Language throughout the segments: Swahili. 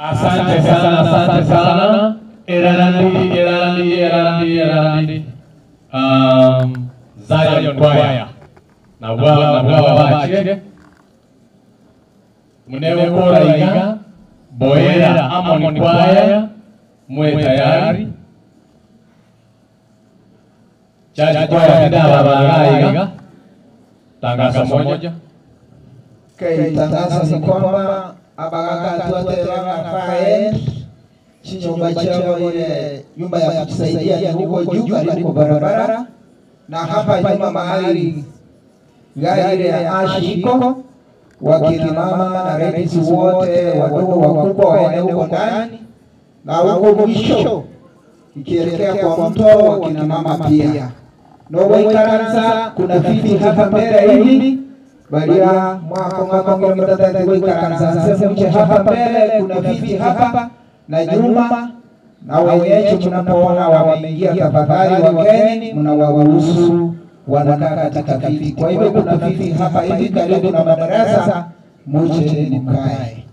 Asante sana. Erandi. Zion Choir. Na bwa bache. Mnewe kora iga. Boera Amon Choir. Mwe tayari. Chaji Choir kidaba bagaiga. Tangazo moja. Tangazo ni kwamba abagaka tuatera faen chinyumba chao ile nyumba ya kutusaidia ni huko juu karibu barabara, na hapa nyuma mahali gari ile ya ashi iko, wakina mama na ladies wote wadogo wakubwa waende huko ndani, na huko mwisho ikielekea kwa mto wakina mama pia. Nobo ikaranza kuna viti hapa mbele hivi balia mwako ngombe tatu ikaranza sasa hapa mbele kuna viti hapa na nyuma, na wenyeji mnapoona wameingia tafadhali wageni mnawaruhusu wanakaa katika viti. Kwa hivyo kuna viti hapa hivi karibu na madarasa, muje mkae.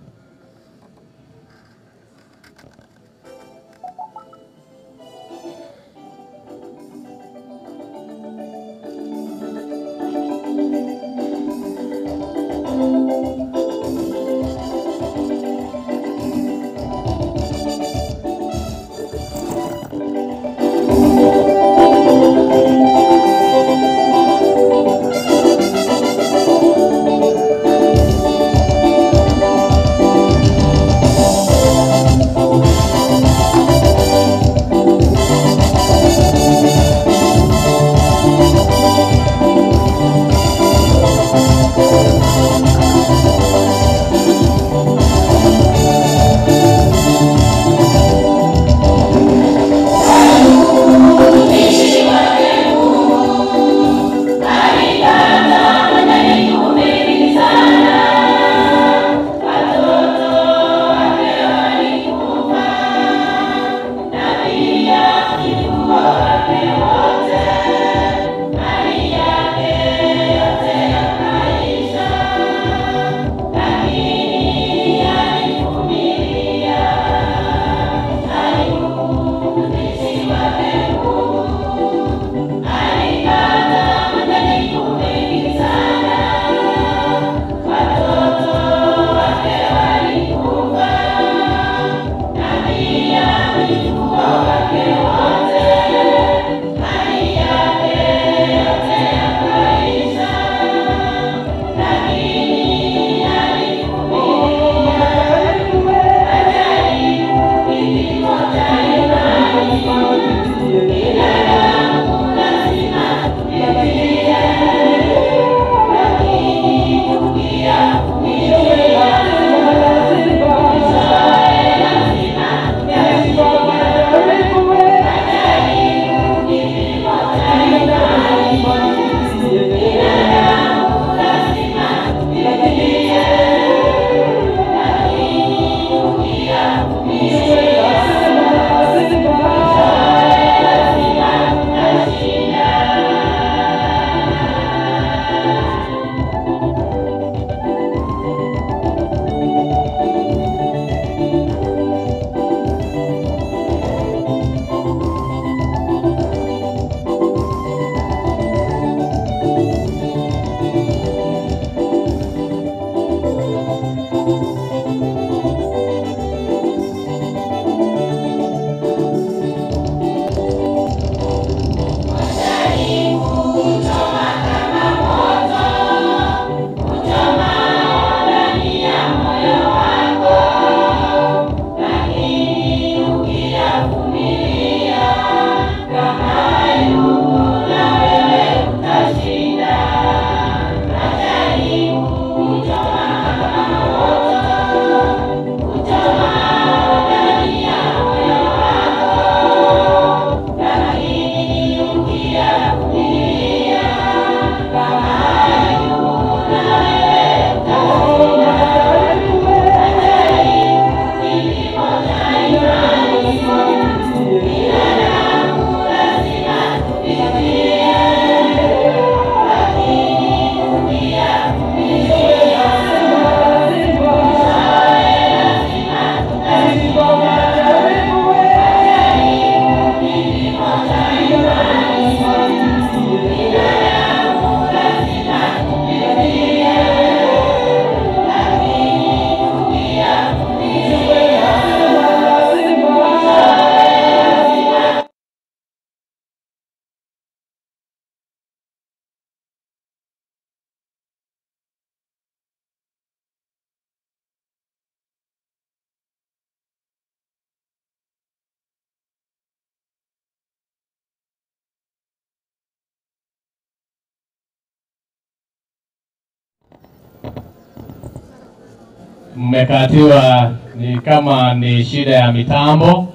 mmekatiwa ni kama ni shida ya mitambo.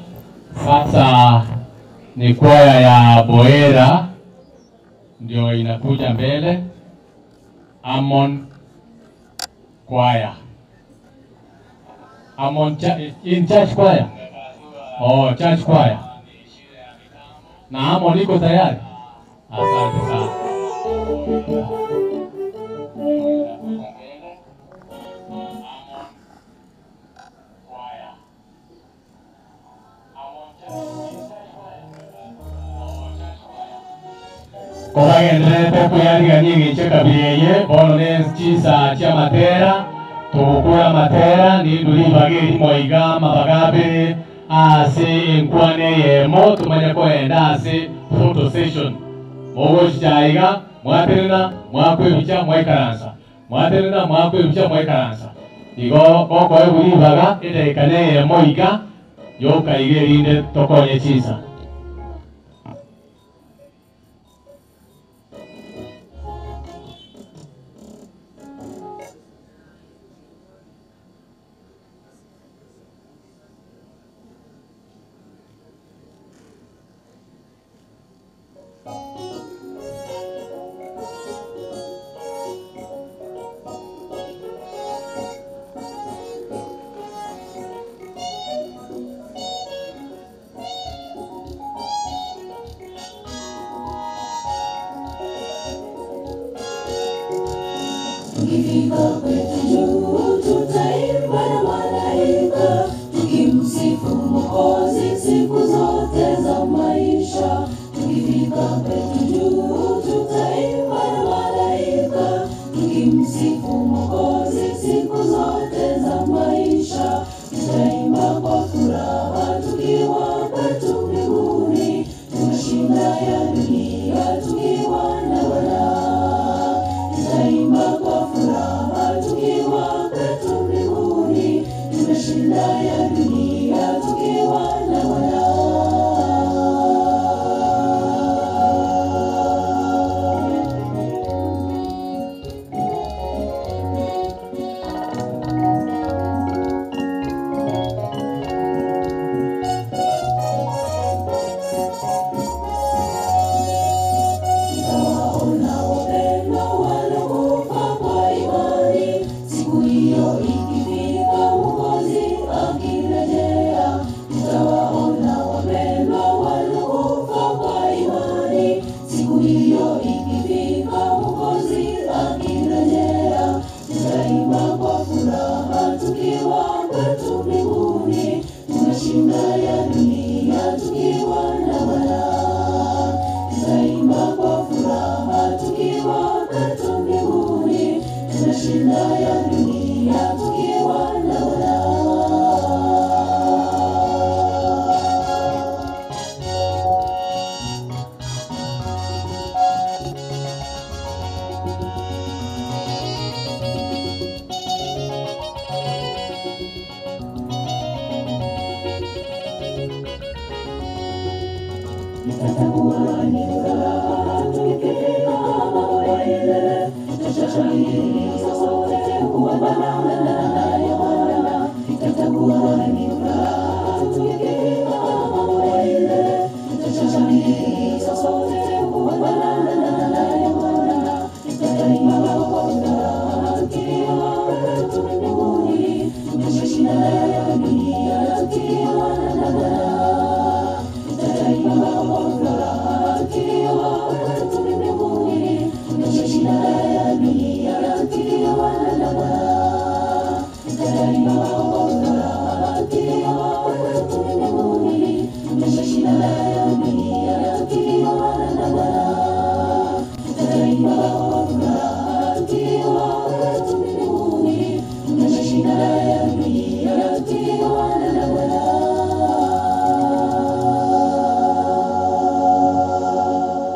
Sasa ni kwaya ya Boera ndio inakuja mbele. Amon kwaya. Amon in church choir. Oh, church choir. Na Amon iko tayari. Asante sana. Kobagendere kuyariga nyingi chekabiyeye bonone chisa cha matera tukura matera ni duri bagiri moiga mabagabe ase enkwane yemo tumanya ko enda ase photo session ogo chaiga mwaterina mwakwebicha mwaikaransa mwaterina mwakwebicha mwaikaransa igo koko eburi baga ede kane yemo iga yoka igerinde tokonye chisa. Tukifika kwetu juu tutaimba na malaika, tukimsifu Mwokozi siku zote za maisha. Tukifika kwetu juu tutaimba na malaika, tukimsifu Mwokozi siku zote za maisha. Tutaimba kwa furaha tukiwa kwetu mbinguni, tunashinda ya dunia tukiwa na Bwana. Tutaimba kwa furaha tukiwa kwetu mbinguni, tunashinda ya dunia tukiwa na Bwana.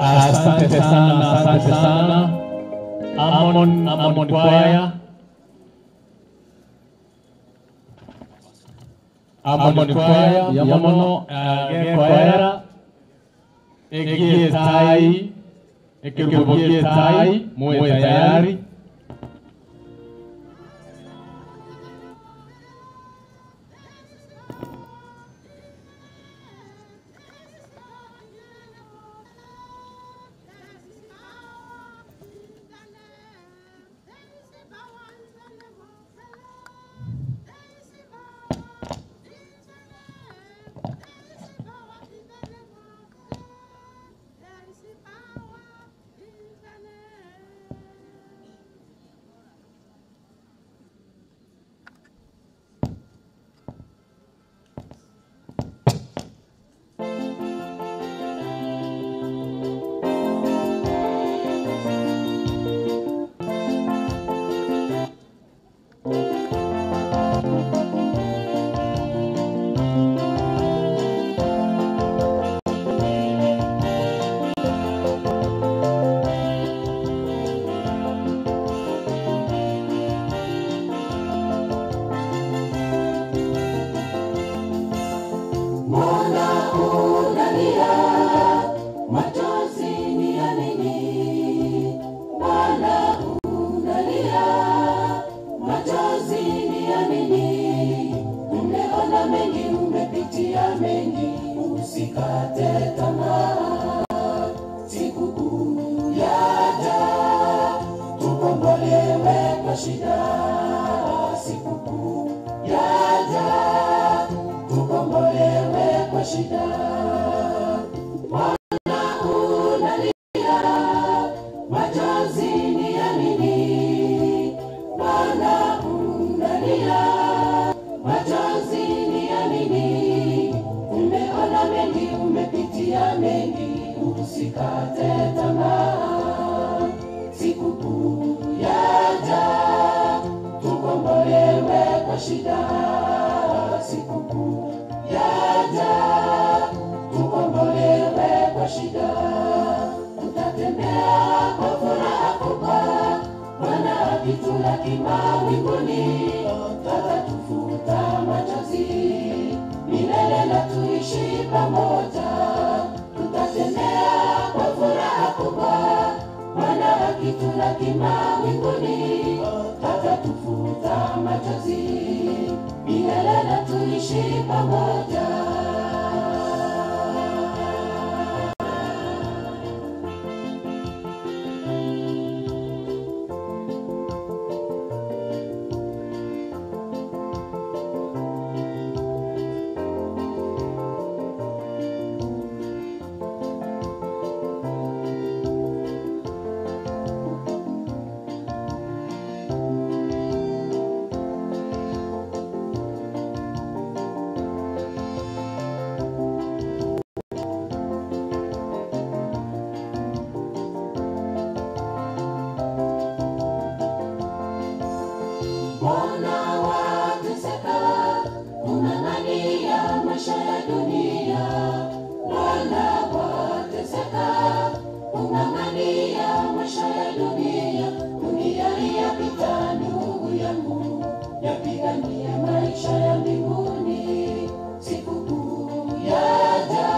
Asante sana. Amon kwaya. Amon kwaya yamono kwaya ekie tai ekirubokie tai muwe tayari. unalia, machozi ni ya nini? Bwana unalia, machozi ni ya nini? Umeona mengi, umepitia mengi, usikate tamaa. Sikukuu yaja, tukombolewe kwa shida. Sikukuu yaja, tukombolewe kwa shida. Bwana unalia, machozi ni ya nini? Bwana unalia, machozi ni ya nini? Umeona mengi, umepitia mengi, usikate tamaa. Sikukuu yaja, tukombolewe kwa shida. Sikukuu yaja, tukombolewe kwa shida. Tutatembea kwa furaha kubwa, Bwana akitulaki mawinguni. Atatufuta machozi milele na tuishi pamoja. Tutatembea kwa furaha kubwa, Bwana akitulaki mawinguni. Atatufuta machozi milele na tuishi pamoja. Mbona wateseka, unang'ania maisha ya dunia? Mbona wateseka, unang'ania maisha ya dunia? Dunia yapita ndugu yangu, yapigania maisha ya mbinguni. Sikukuu yaja,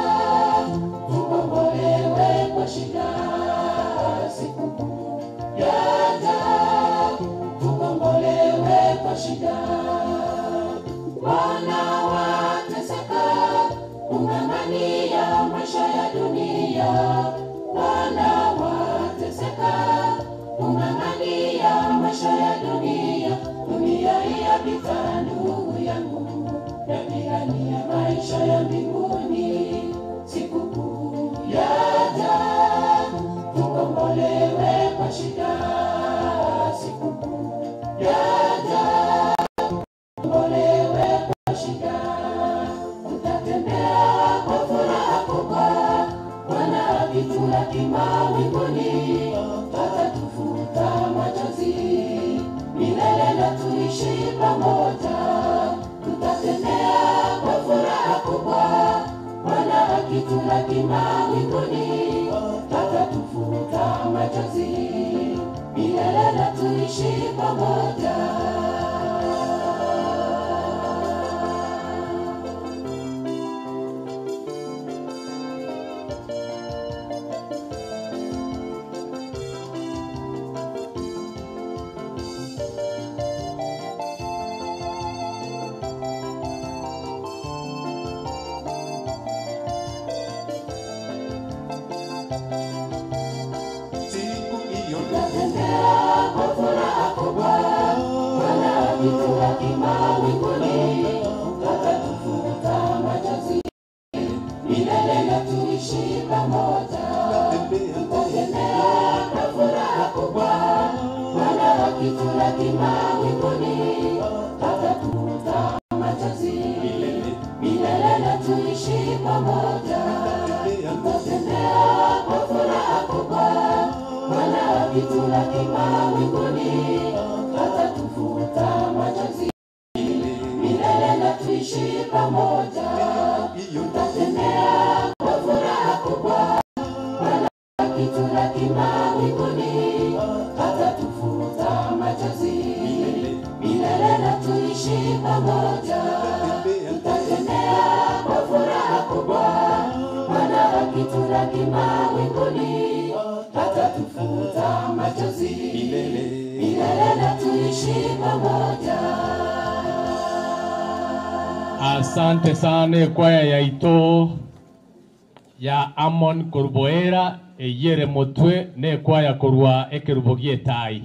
tukombolewe kwa shida. Sikukuu yaja, tukombolewe kwa shida. Bwana wateseka, ung'ang'ania maisha ya dunia. Bwana wateseka, ung'ang'ania maisha ya dunia. Dunia yapita ndugu yangu, yapigania maisha ya mbinguni. Sikukuu yaja, tukombolewe kwa shida. Sikukuu yaja, tukombolewe kwa shida. Tutatembea kwa furaha kubwa, Bwana akitulaki mawinguni. Atatufuta machozi milele na tuishi pamoja. Tutatembea kwa furaha kubwa, Bwana akitulaki mawinguni. Atatufuta machozi milele na tuishi pamoja. Tutatembea kwa furaha kubwa, Bwana akitulaki mawinguni. Atatufuta machozi milele na tuishi pamoja. Tutatembea kwa furaha kubwa, Bwana akitulaki mawinguni. Atatufuta machozi milele na tuishi pamoja. Tutatembea kwa furaha kubwa, Bwana akitulaki mawinguni. Atatufuta machozi milele na tuishi pamoja. Tutatembea kwa furaha kubwa, Bwana akitulaki mawinguni. Atatufuta machozi milele na tuishi pamoja. Tutatembea kwa furaha kubwa, Bwana akitulaki mawinguni, hatatufuta machozi milele na tuishi pamoja. Asante sana kwaya ya ito ya Amon Kurboera eyere motwe ne kwaya kurwa ekerubogie tai.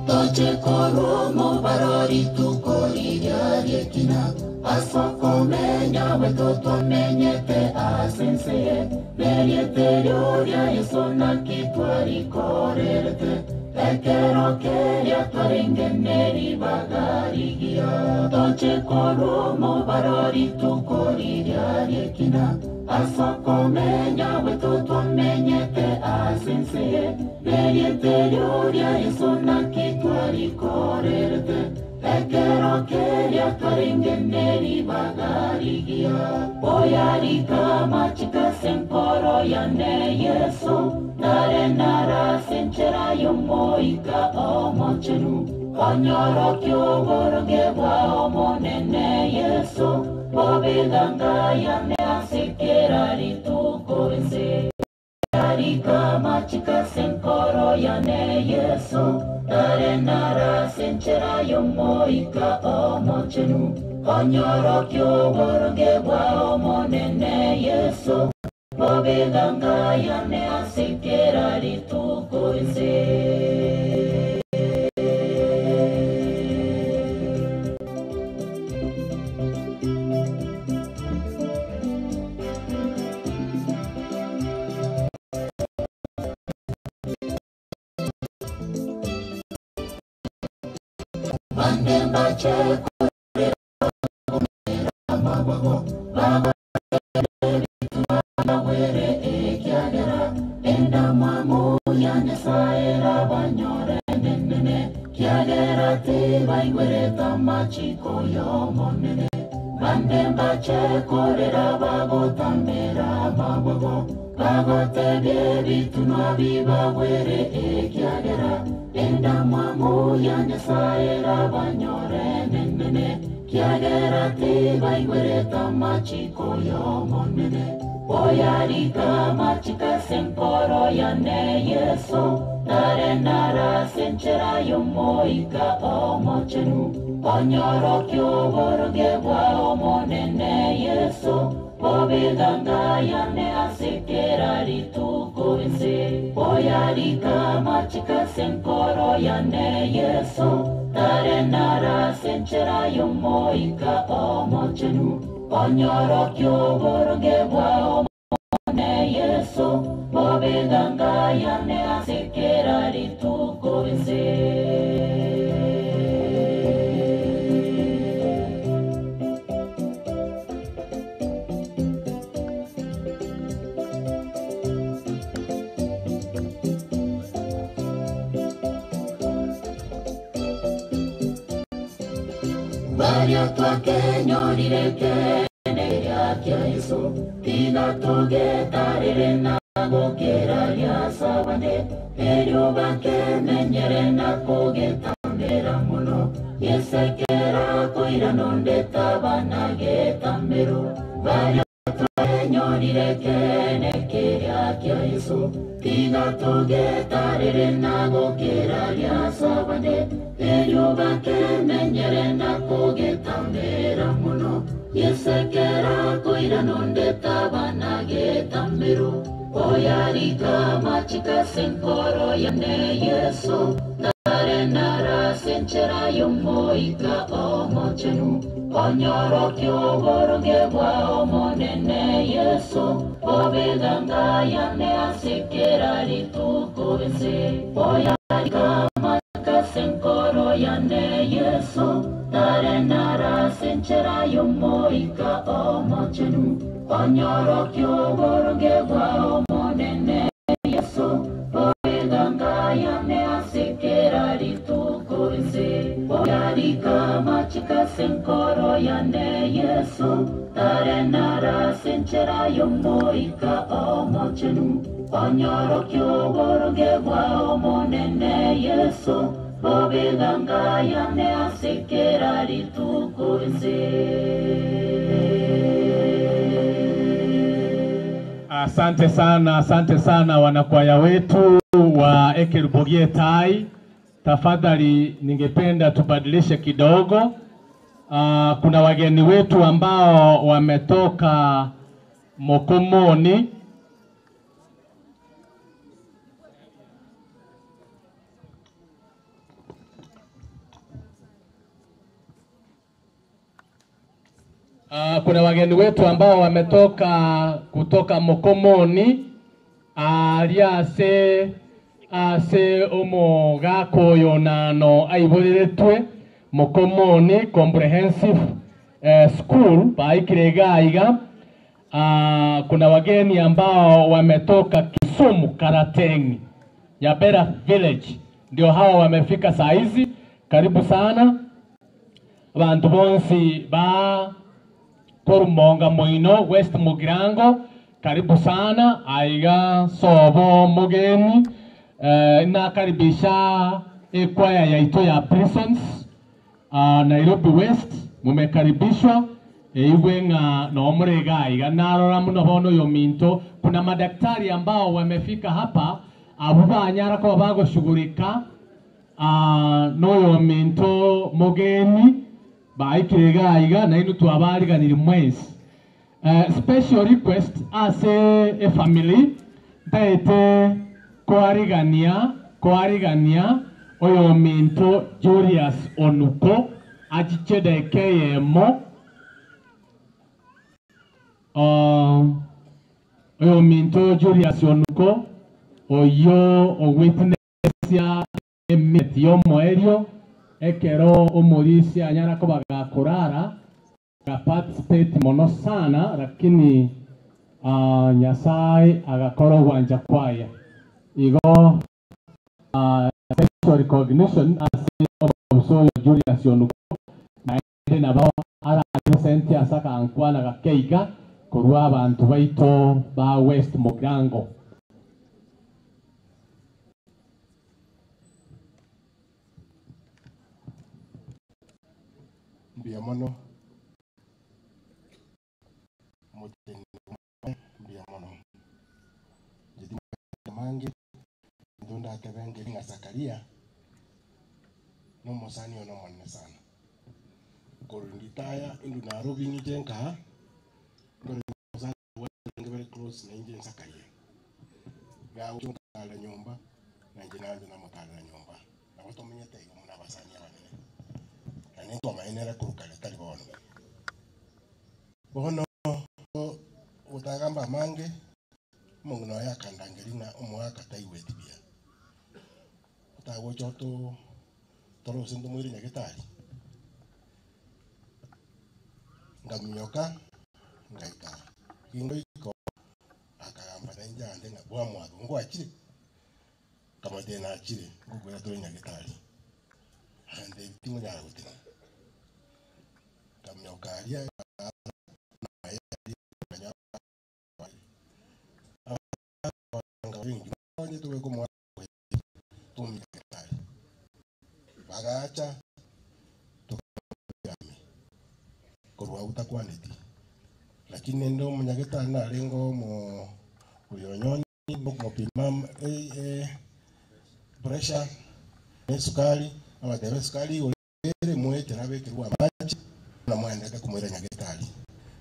Toche korumo barori tukoriria riekina, asfoko menya wetoto menyete asenseye, meriete rioria yesona kitwari korerete, ekero keria twarengeneri bagarigia. Toche korumo barori tukoriria riekina, asfoko menya wetoto menyete asenseye, meriete rioria yesona kitwari korerete, ekero keria twarengeneri bagarigia. Oyarika machika senkoro yane Yesu, nare nara senchera yomoika omochenu, onyoro kyogoroge bwa omonene Yesu, bobiganga yane asekera ritukoze. Yarika machika senkoro yane Yesu, nare nara senchera yomoika omochenu, onyoro kyogoroge bwa omonene Yesu, bobiganga yane asekera ritukoze. Bandemba cheko mabago baba were ekiagera enda mamu yane saera banyore nene kiagera te baingwere tamachiko yomonene. Bandemba cheko rera bago tambera mabago bago te bebi tunwa viva were ekiagera enda mamu yane saera banyore nene kiagera te baingwere tamachiko yomonene. Oyarika machika senkoro yane Yesu, nare nara senchera yomoika omochenu, onyoro kyogoroge bwa omonene Yesu, bobiganga yane asekera ritukoze. Oyarika machika senkoro yane Yesu, nare nara senchera yomoika omochenu, onyoro kyogoroge bwa omonene Yesu, bobiganga yane asekera ritukoze. Varia tua kenyorire kene ya Yesu, tina toge tarire na gokera ya sabane, erio bake menyere na koge tambera muno, yesekera koira nonde tabana ge tambero. Varia tua kenyorire kene ya Yesu, tina toge tarire na gokera ya sabane, erio bake menyere na koge tambera muno, yesekera koira nonde tabana ge tambero. Oyarika machika senkoro yane Yesu, nare nara senchera yomoika omochenu, onyoro kyogoroge bwa omonene Yesu, bobiganga yane asekera ritukoze. Oyarika machika senkoro yane Yesu, nare nara senchera yomoika omochenu, onyoro kyogoroge bwa omonene Yesu, bobiganga yane Yesu tarenara sinchera yomoika omochenu onyoro kyoboroge bwa omonene Yesu bobiganga yane asekera litukuze. Asante sana wanakwaya wetu wa Ekerubogie Tai. Tafadhali ningependa tubadilishe kidogo. Kuna wageni wetu ambao wametoka Mokomoni. Kuna wageni wetu ambao wametoka kutoka Mokomoni. Ase omogako yonano aiboleretwe Mokomoni Comprehensive School Baikirega. Kuna wageni ambao wametoka Kisumu Karatengi Yabera Village, ndio hao wamefika saa hizi. Karibu sana abantu bonsi ba Korumonga Moino West Mugirango, karibu sana. Aiga sobo mugeni nakaribisha kwaya ya ito ya Prisons Nairobi West, mumekaribishwa. Iwe nga nomurega aiga narora muno bono yominto. Kuna madaktari ambao wamefika hapa abubanyara ko bagoshughulika no yominto mugeni baikirega aiga na inu twabariganira mwezi. Special request as a family taete koarigania oyo minto Julius Onuko achichede KMO oyo minto Julius Onuko oyo o witness ya emetio moerio ekero omorisi anyara ko bagakorara ka participate mono sana, lakini Nyasaye agakoro wanja kwaya igo special recognition as also Julius Onuko na ende ba ara present asaka ankwana ga keiga korwa abantu baito ba West Mugirango. Biamono biamono jadi mangi ndonda kebenge nga Zakaria no mosani ono monne sana korinditaya indu na robi ni tenka ngore mosani very close na inje Zakaria ga uchunga la nyumba na inje na motala na nyumba na watu mnyete muna basani abanene na nito maenera kurukale tali bono utagamba mange mungu no yakandangelina umwaka taiwetibia utago choto toro sendo mwiri nyagetari ngamnyoka ngaika kingo iko akagamba nja ndenga bwa mwado ngo achire kama tena achire ngugo ya toro nyagetari ande tingo ya gutina ngamnyoka alia tuwe como bagacha tukami korwa utakwaneti lakini ndo mnyageta na lengo mo uyonyoni mo pimam pressure sukari ama tebe sukari ole mwete na bekirwa maji na mwandeka kumwera nyagetali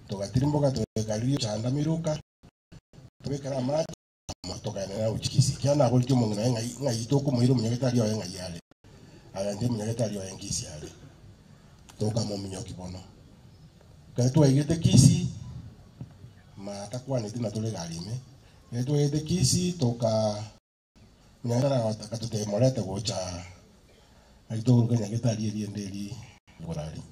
tugatirimboga tugario chanda miruka tubekara maji toka na uchikisi kiana golti mungna ngai toko muiro munyagetali yo ngai yale ande munyagetali yo ngisi yale toka mo munyoki bono kaitwa igete kisi ma takwa ni tina tole galime kaitwa igete kisi toka munyagara watakatote morete gocha aito munyagetali yendeli borali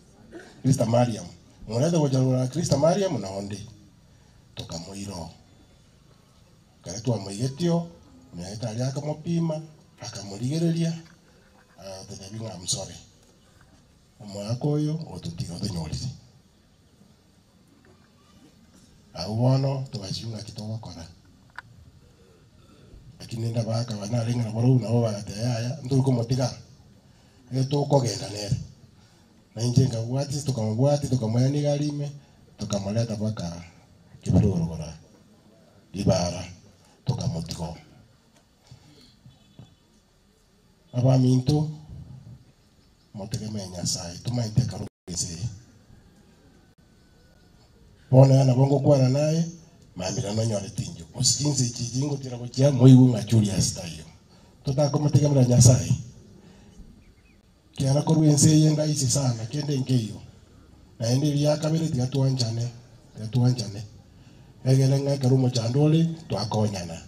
Krista Mariam morete gocha Krista Mariam na onde toka moiro kaitwa moigetio munyagetali akamopima akamurigereria tetebinga msore omwako yo otutiga tonyorisi au bono tugaciunga kitoko kora lakini nda baka bana lenga na boru na baba tayaya ndu ko motiga eto ko genda nere na injenga wati tukamwani galime tukamuleta baka kibiruru kora ibara tukamutiko aba minto motegemea Nyasaye tumaite karugese bona na bongo kwa naye mamira no nyore tinjo usikinze kijingo tira gokia moibu ngachuri astayo tutako motegemea Nyasaye kiana koruense yenda isi sana kende ngeyo na ende ya kabiri tiatuanjane egelenga karumo chandole twakonyana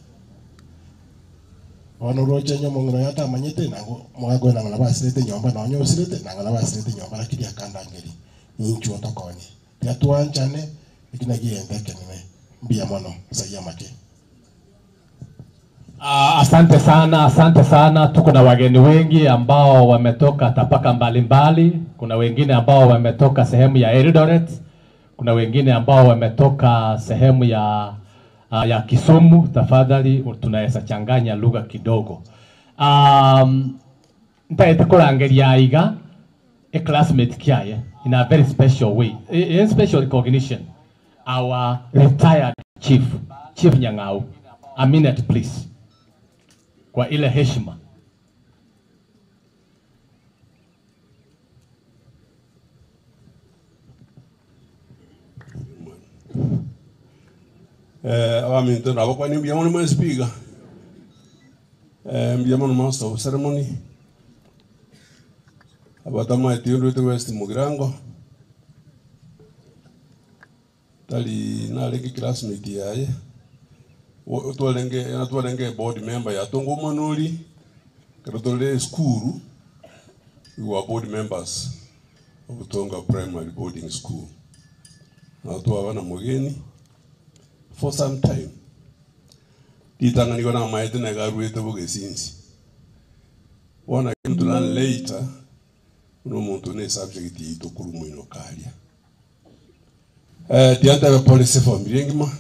ono roche nyomo ngono yata manyete nango mwago na ngala basirete nyomba na onyo sirete na ngala basirete nyomba la kidi akanda ngeli inchu otokonye tiatuanjane ikina giende kenene mbia mono sayia make. Asante sana. Tuko na wageni wengi ambao wametoka tapaka mbalimbali. Kuna wengine ambao wametoka sehemu ya Eldoret. Kuna wengine ambao wametoka sehemu ya Kisumu. Tafadhali tunaweza changanya lugha kidogo. Ntaete kurangeria iga a classmate kiaye in a very special way. In special recognition. Our retired Chief Nyang'au. A minute please. Kwa ile heshima. Awaminto na kwa ni mbiamono mwa speaker. Mbiamono master of ceremony. Abatama etiyo to West Mugirango. Tali na leki classmate yaye. Tuwalenge board member ya Tongo Manuli. Katotole school. We were board members of Tonga Primary Boarding School. Na tuwa mugeni for some time. Ditangani kona maite na garuete boge sinsi. Wana came to learn later. Uno muntu ne subject ito kurumu ino kalia. Dianta policy for miriengima.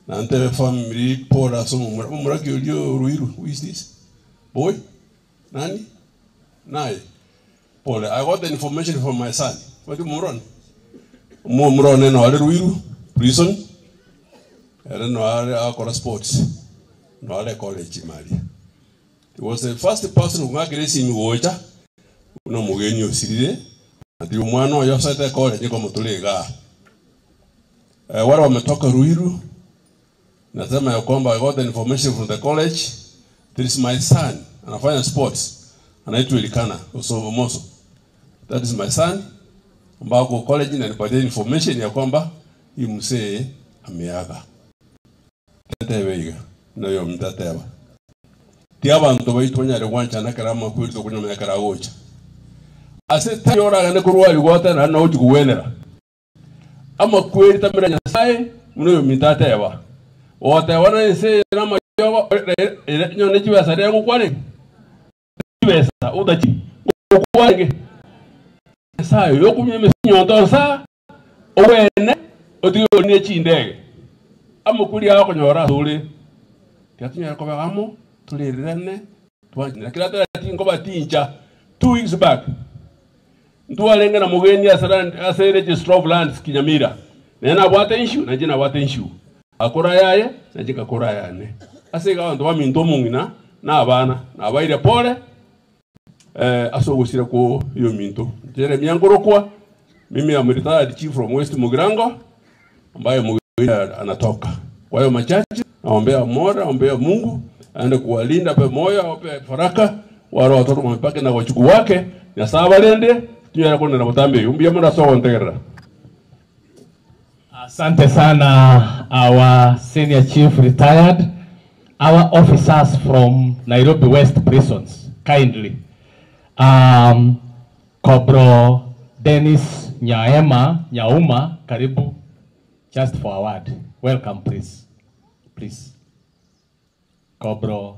Na ante family pora so muraki ulio Ruiru. Who is this? Boy? Nani? Nai. Pole. I got the information from my son. What do Muron? Muron no ale Ruiru prison. Era no ale akora sports. No ale college mali. He was the first person who ngakiresi miwocha. Uno mugeni osirire. Ati umwana yo sata college kwa mutulega. Wale wametoka Ruiru. Nasema ya kwamba I got the information from the college. There is my son, anafanya sports. Anaitwa Ilikana, Moso. That is my son. Ambako college inanipatia information ya kwamba hii msee ameaga. Teteweiga na yo mtatewa. Tiaba ntoba itwanya rwancha na karama kwirito kunyama ya karagocha. Ase tayora gane kurwali gwata na no juwenera. Ama kweri tamira Nyasaye muno yo mtatewa. Wote wana nse na mayogo nyone chiwesa re gukwani chiwesa udachi gukwani sa yo kumye mesinyo sa owene otiyo ni chindege amukuri ako nyora suri kyatunya ko bagamo tulirene twanyira kirata tingo batinja 2 weeks back ntuwalenga na mugeni ase register of lands Kinyamira nena bwate issue na jina bwate issue akora yaye na jika kora yane asega abantu baminto mungina na abana na abaire pole asogusira ko yo minto jere myangorokwa mimi am retired chief from West Mugirango ambaye anatoka kwa hiyo machache naombea mora naombea Mungu aende kuwalinda pe moyo ape faraka wale watoto mpaka na wachuku wake na sabalende tunyara kona na botambe umbia mora so ontegera. Asante sana, our senior chief retired, our officers from Nairobi West prisons, kindly. Kobro Dennis Nyauma, karibu, just for a word. Welcome, please. Kobro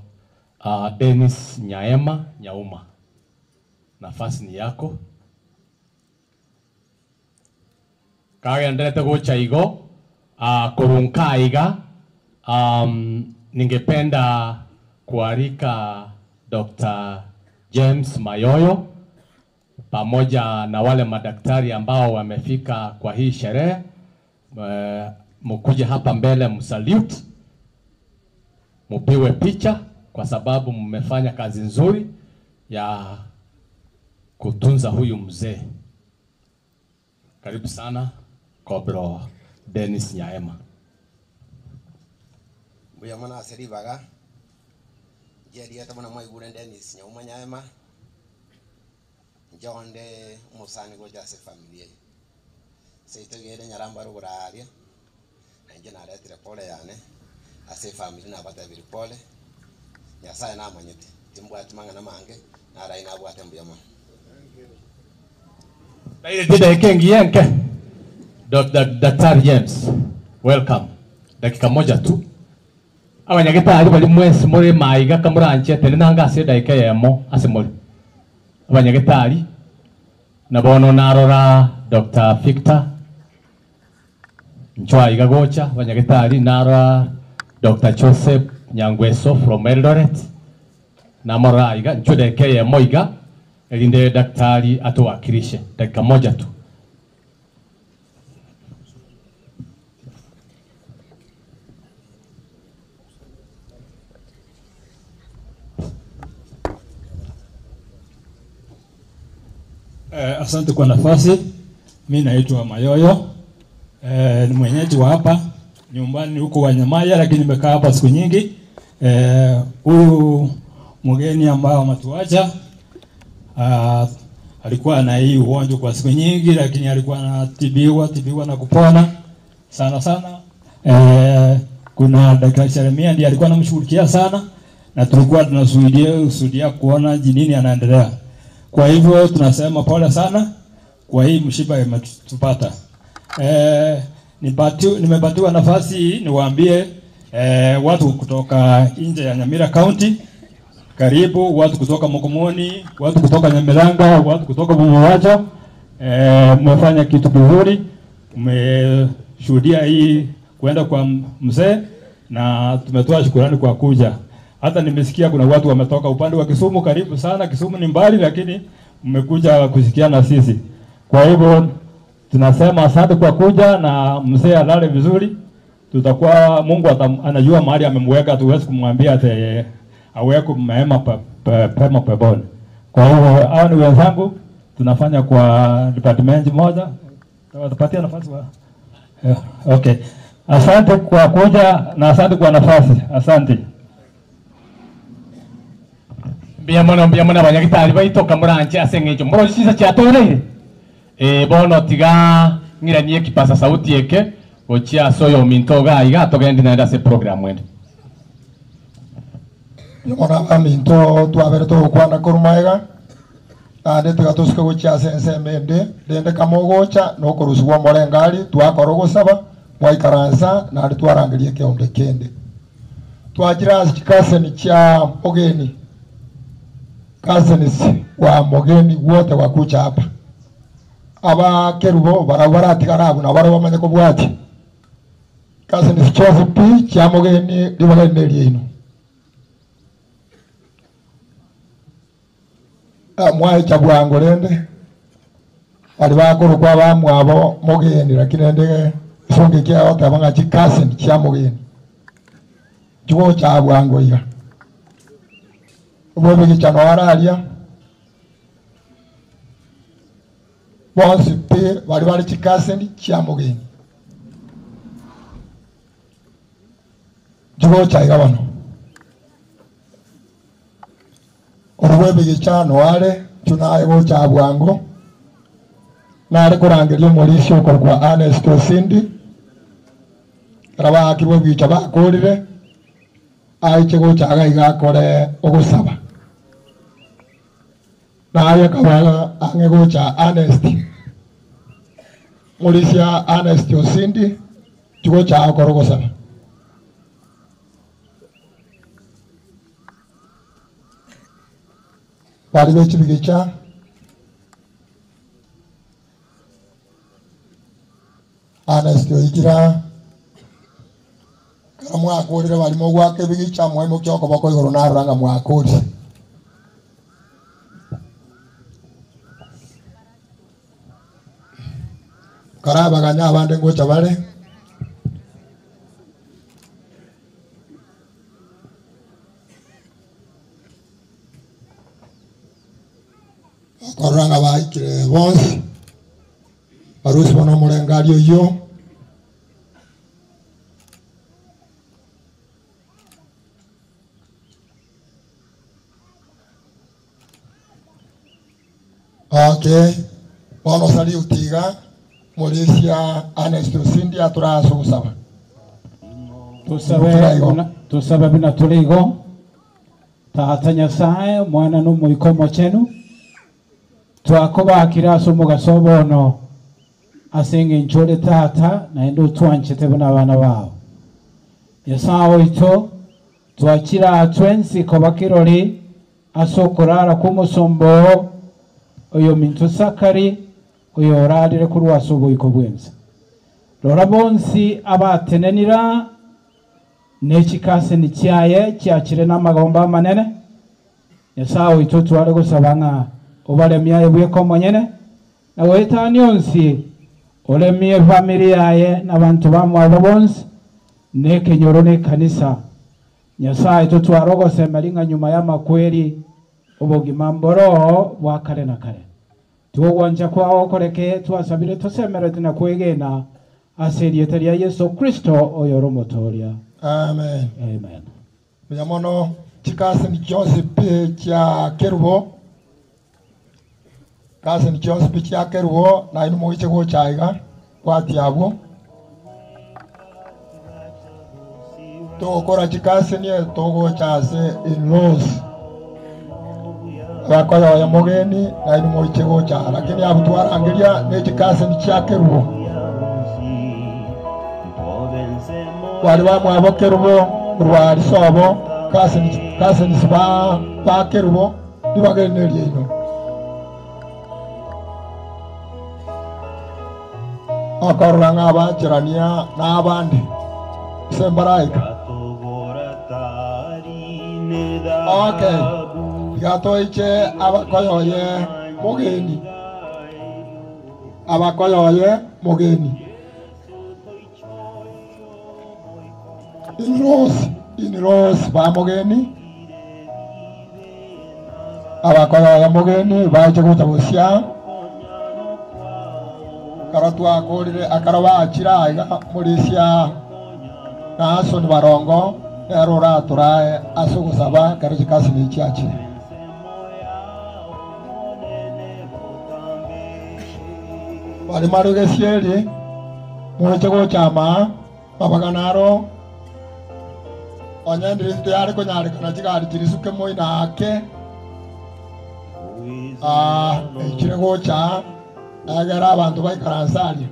Dennis Nyauma, nafasi ni yako. Kaya ndete go chaigo Korunkaiga, ningependa kualika Dr. James Mayoyo pamoja na wale madaktari ambao wamefika kwa hii sherehe, mkuje hapa mbele msalute, mupiwe picha kwa sababu mmefanya kazi nzuri ya kutunza huyu mzee. Karibu sana Kobro Dennis Nyaema. Buya mana seri baga. Jadi ata mana mai guren Dennis Nyaema. Jonde musani go jase familie. Seito gere nyarambaru buraria. Nje na retire pole yane. Ase family na bata biri pole. Nyasaye na manyete. Timbwa timanga na mange na raina bwa tembuya ma. Dida kengi yanke. Dr. James, welcome. Dakika moja tu. Abanyagitari bali mwese muri maiga kamuranche telinanga ase dakika yemo ase muri. Abanyagitari nabono narora Dr. Victor Nchwaiga gocha. Abanyagitari narora Dr. Joseph Nyangweso from Eldoret. Namora iga nchude keye moiga elinde daktari atuwakilishe dakika moja tu. Asante kwa nafasi. Mimi naitwa Mayoyo. Ni mwenyeji wa hapa. Nyumbani huko Wanyamaya lakini nimekaa hapa siku nyingi. Huyu mgeni ambao ametuacha alikuwa na hii ugonjwa kwa siku nyingi lakini alikuwa anatibiwa na kupona sana. Kuna Daktari Jeremia ndiye alikuwa anamshughulikia sana na tulikuwa tunasudia kuona nini anaendelea. Kwa hivyo tunasema pole sana kwa hii mshiba imetupata. Nimepatiwa nafasi niwaambie watu kutoka nje ya Nyamira County, karibu watu kutoka Mokomoni, watu kutoka Nyamiranga, watu kutoka Bumuwacho, mmefanya kitu kizuri, mmeshuhudia hii kwenda kwa mzee na tumetoa shukrani kwa kuja. Hata nimesikia kuna watu wametoka upande wa Kisumu, karibu sana. Kisumu ni mbali lakini mmekuja kusikia na sisi. Kwa hivyo tunasema asante kwa kuja na mzee alale vizuri. Tutakuwa Mungu anajua mahali amemweka, tuwezi kumwambia ate aweke mema pema peboni. Kwa hivyo hao ni wenzangu, tunafanya kwa department moja. Tutapatia nafasi wa okay. Asante kwa kuja na asante kwa nafasi. Asante. Mbiyamona abanyagitari baitoka muranche asengejo muro sisa cyatoreire bono tiga ngiranie kipasa sauti yeke ochia soyo mintoga iga togende na ndase program wende yomona aminto twabere to kwana kurumaiga ande tiga tuske gochia sense mende dende kamogocha no kuruswa morengari twakorogo saba mwaikaransa na twarangirie keonde kende twajira chikase ni cha ogeni cousins wa mogeni wote wakucha hapa aba kerubo barabara tikarabu na baro bamanye ko bwati cousins chose pi cha mogeni dibagene lino mwae cha bwango rende ali bakuru kwa bamwabo mogeni lakini ndege songe kia otabanga chi cousin cha mogeni chuo cha bwango iga Ubobe chano aralia bonsi pe bari chikaseni chiamogeni jugo chaiga bano ubobe chano are tuna ego cha bwango na ari kurangiria murisho kwa Ernest Osindi raba akibo bicha bakorire aichego chaga igakore ogusaba na aya kabaga angego cha Ernest Mulisia Ernest Osindi chuo cha korogosaba bali bechi bigicha Ernest Oigira mwakurire barimo gwake bigicha mwemo kyoko bako igoro naranga mwakuri karaba ganya abande ngocha bare koranga baikire bonse barusi bono murengario yo okay bono sali utiga Malaysia Anesto Cindy turaso gusaba tusabe bina tuligo tahatanya sae mwana no muikomo chenu twakoba kiraso mugasobono asenge nchore tata na endo twanchete bana bana bao yasawo ito twakira twensi kobakirori asokorara kumusombo oyo mintu sakari oyo oradire kurwasobo ikobwenza rora bonsi abatenenira nechikase nichaye cyakire namagomba manene yasawo ito tware gusabanga obaremya bweko monyene na wetani onsi olemye familia ye nabantu bamwabo bonsi nekenyoro ne kanisa nyasaye ito twarogose maringa nyuma ya makweri obogima mboro bwa kare na kare tuwanja kwa okoreke twasabire tusemere tina kwegena aseriete ya Yesu Kristo oyoro motoria amen amen biamono chikase ni Joseph cha kerubo kase ni Joseph cha kerubo na inu moiche go chaiga kwa tiabo to kora chikase ni to go chase in laws wakoyo ya mogeni na inu moiche go cha lakini abutwara angelia ne chikase ni cha kerubo wali wa mwabo kerubo rwari sobo kase ni ba kerubo dibage nelie ino akoranga abachirania na abandi sembaraika okay gato iche abakoyoye mogeni in rose ba mogeni abakoyoye mogeni baje gutabusia karatu akorire akaraba akiraiga murisia na aso ni barongo erora turae asugusaba karikasi ni chiachi bali maruge sieri murechego chama babaganaro onyandiri tayari ko nyari kana chigari chirisuke moina ake ekirego cha agara abantu bayikaransari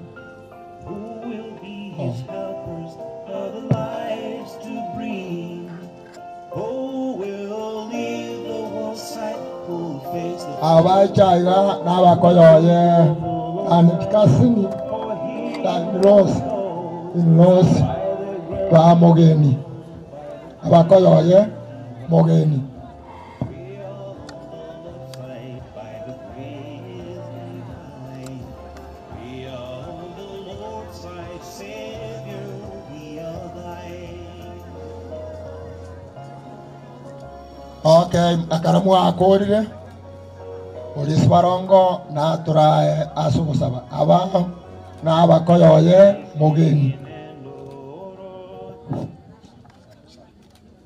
abachaiga nabakoyoye anikasini in-laws ba mogeni abakoyoye mogeni okay akaramu akorire polisi barongo na turae asugusaba aba na abakoyoye mogeni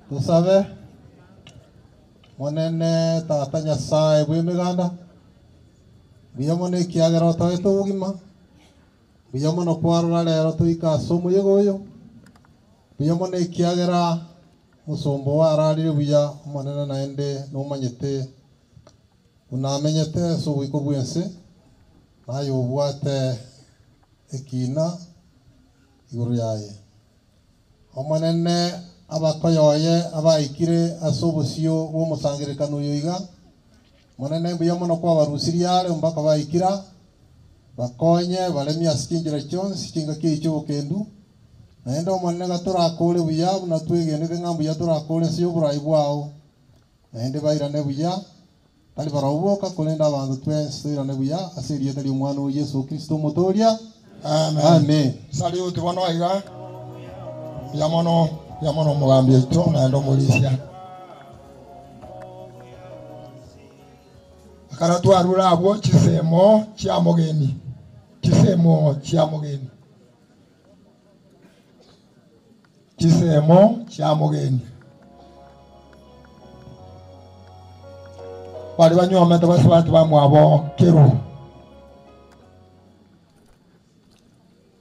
tusabe monene tata nyasaye bw'emiganda biyamone kiagera taweto bugima biyamono kwarora lero tuikasa omuyego oyo biyamone kiagera musombo wararire buya monene naende nomanyete unamenyete so wiko bwense nayo bwate ekina iguru yaye omonene abakoyoye abaikire asobosio wo musangirekano yoiga monene buya mono kwa barusiriare mbaka baikira bakonye baremia sikingira cyonse kinga kicho kendu naende omonene gaturakore buya buna twegenete ng'a buya turakore ase oborai bwao naende bairane buya tari baraoboka korenda abanto twensi toirane buya ase erieta ria omwana o Yesu Kristo omotoria. Amen. Saluti bono iga yamono mugambi oito naende omorisia akara twarura abo chisemo chia mogeni bari banyomete basibati bamwabo keru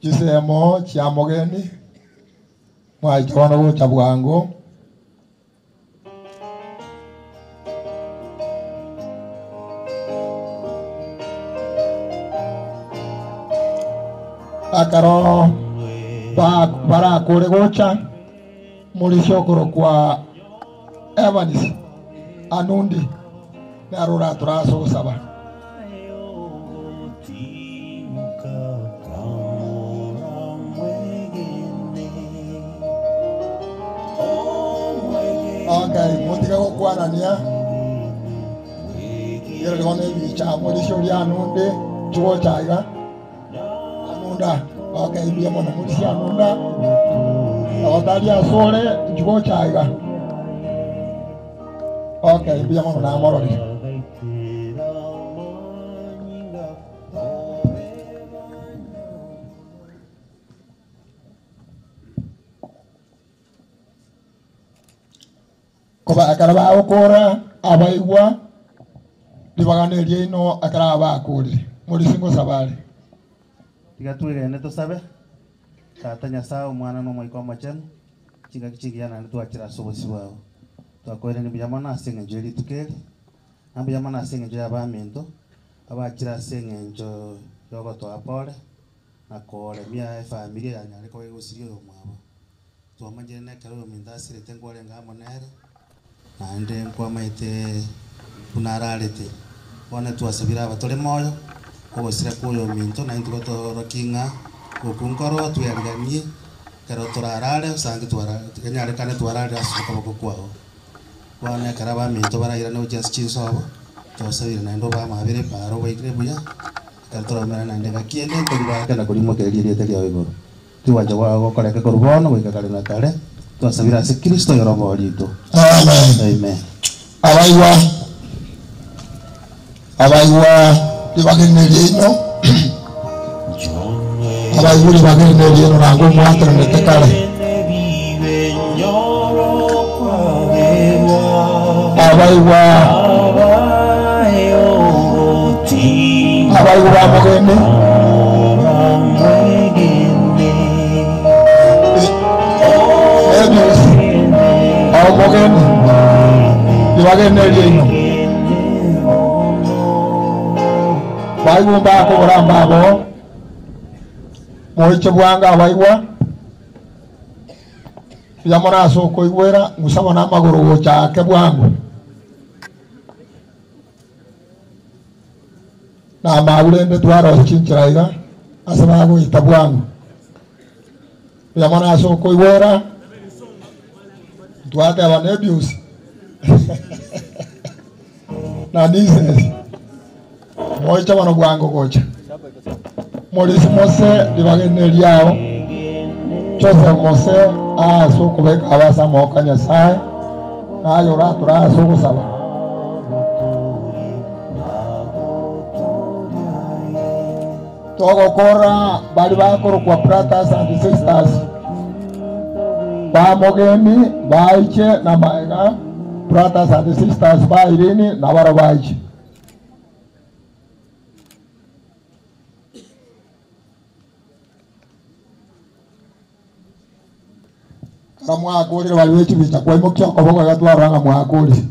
chisemo chia mogeni mwaitwana gocha bwango akaro bara kore gocha muri shokoro kwa Evans anundi narura turaso saba okay mutika kokwanania yero gone bicha muri shori anundi chuo chaiga anunda okay bia mono muri sia anunda awataria sore chuo chaiga okay bia mono na morori koba akaraba okora abaigwa libaganirie ino akaraba akuri muri singo sabali tigatwigene tusabe tata Nyasaye omwana n'omoika omochenu chinga kichigiana nitwachira sobosi bwao twakoire ni buyamana asenge njeri tukeri ambu yamana asenge njo yabaminto abachira asenge njo yogo twapole nakole mia familia yanyare ko egosirio omwabo twamanje nekero minda sirete ngore ngamonere naende nkwamaite punararete bona twasabira abatore moyo ogosira kuyo minto na into gotorokinga okunkoro tuyariganie kero torarare usange twara kenyare kane twarare asuka boko kwao bwana karaba minto baraira no just chinsobo twasabira na ndo ba mabere paro baikire buya katora mera na ndega kiende kuliba kana kulimo kelire tete ya igoro tuwaje wa gokoreka korubono wika kale na kale twasabira se Kristo yorobo lito. Amen. Abaiwa tibagenere ino abaiwa tibagenere ino nango mwatra netekale abaiwa mogene mogene tibagenere ino baiwa bako borambabo moiche bwanga baiwa yamona soko igwera musabona amaguru gochake bwangu na maulende twaro chinchiraiga asabago itabwangu yamona soko igwera twate abanebius na nise moicha bano bwango gocha morisi mose libagene yao chose mose soko beka abasa moka Nyasaye na yora tura soko saba togo kora bali bakoro kwa Brothers and Sisters ba mogeni baiche na maega Brothers and Sisters ba irini na baro baiche kamwakuri balwechi bicha kwa imo kyoko boga gatwaranga mwakuri.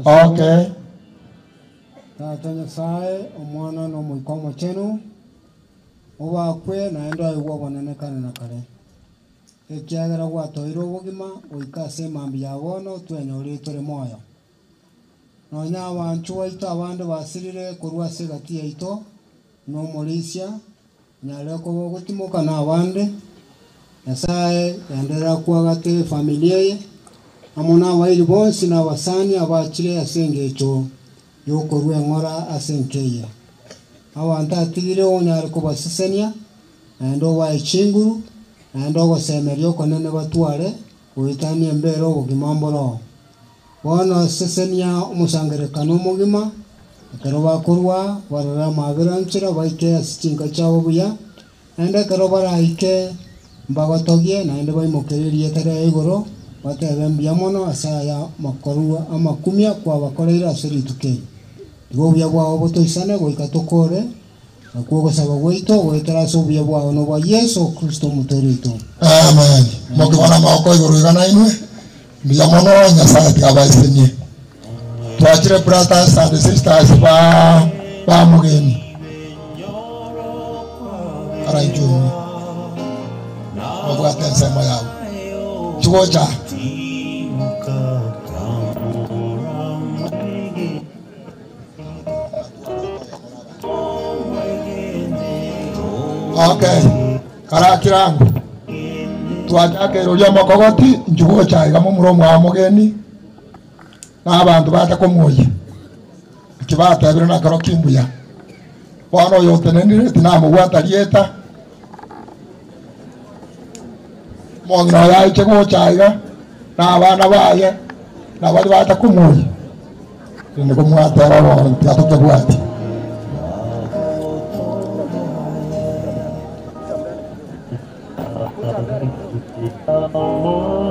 Okay. Tata Nyasaye omwana no muikomo chenu obakwe naenda igwa bonene kane na kare ekyagera gwatoiro obugima oikase mambi yabono twenyori tore moyo nonya abantu waito abandi basirire kurwa segati yaito no morisia nyale ko gutimuka na abande Nyasaye endelea kuwa gati familia ye amona abairi bonsi na abasani abakire asenge echo yokorwa eng'ora asenkeye abantu atigire onyare kubasesenia naende obaye chinguru naende ogosemeria okonene batware goetania embere obogima mboro bono sesenia omosangerekano omogima ekero bakorwa barora amabere nchera baike ase chinka chabo buya naende ekero barahike mbagotogie naende baimokererie tere igoro batebe mbuya mono ase aya makorwa amakumia kwabakoreire ase rituke igo buya bwao botoisane goika tokore nakuo gosaba gwaito goetera ase obuya bwao no bwa Yesu Kristo mutorito. Amen. Mokibona moko igoro igana inwe mbuya mono Nyasaye tigabaisenie twachire brothers and sisters ba mugeni aranjuni mabwate nsemo yao chugocha okay karakirangu twajake rolia mokogoti njugocha igamo muromo wa mugeni n'abantu batakomoye kibatabire na karo kimbuya bono yotenenire tinamugwata lieta mongina yayo chegochaiga n'abana baye n'abari batakomoye niko mwatera bonti atokebwati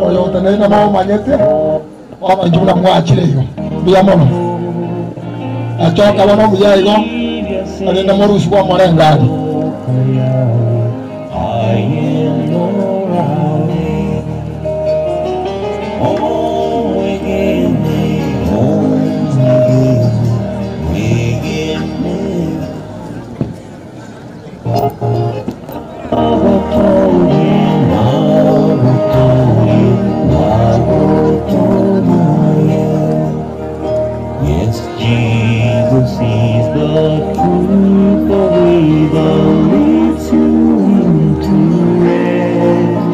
oyo tenene mo manyete oba njula mwachireyo biya mono achoka bono buya igo alenda morusi kwa morengari Jesus is the truth, the way that leads you to rest.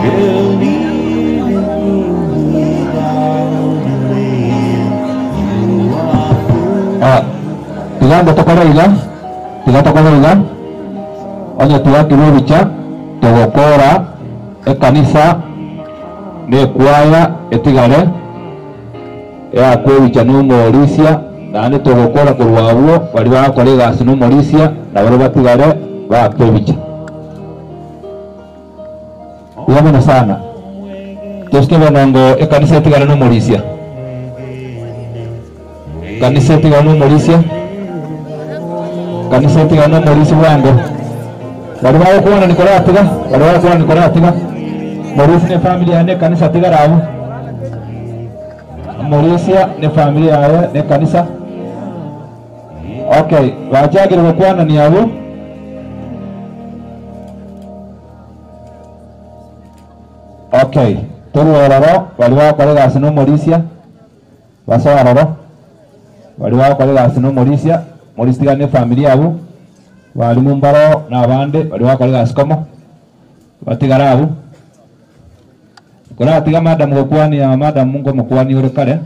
Believe in Him without delay. You are free. Tigando tokora ila onye tuwakirwe bicha togokora ekanisa nekwaya etigare ya kwebicha n'umorisia nane togokora kurwabwo bari bakore gasi n'umorisia na bari batigare bakwebicha yamena sana toske banango ekanisa etigare n'umorisia kanisa etigare n'umorisia kanisa etigare n'umorisia wango bari bakubona nikora atiga morisia ne familia ne kanisa tigare abo Morisia ne familia ya ne kanisa. Okay, wajagire bakwana ni abo. Okay, toru ororo bali bakore gasi no Morisia. Baso ororo bali bakore gasi no Morisia, Morisia ne familia abo. Bali mumbaro na bande bali bakore gasi komo. Batigara abo. Kora tiga madam gokwani ya madam mungo mokwani ore kare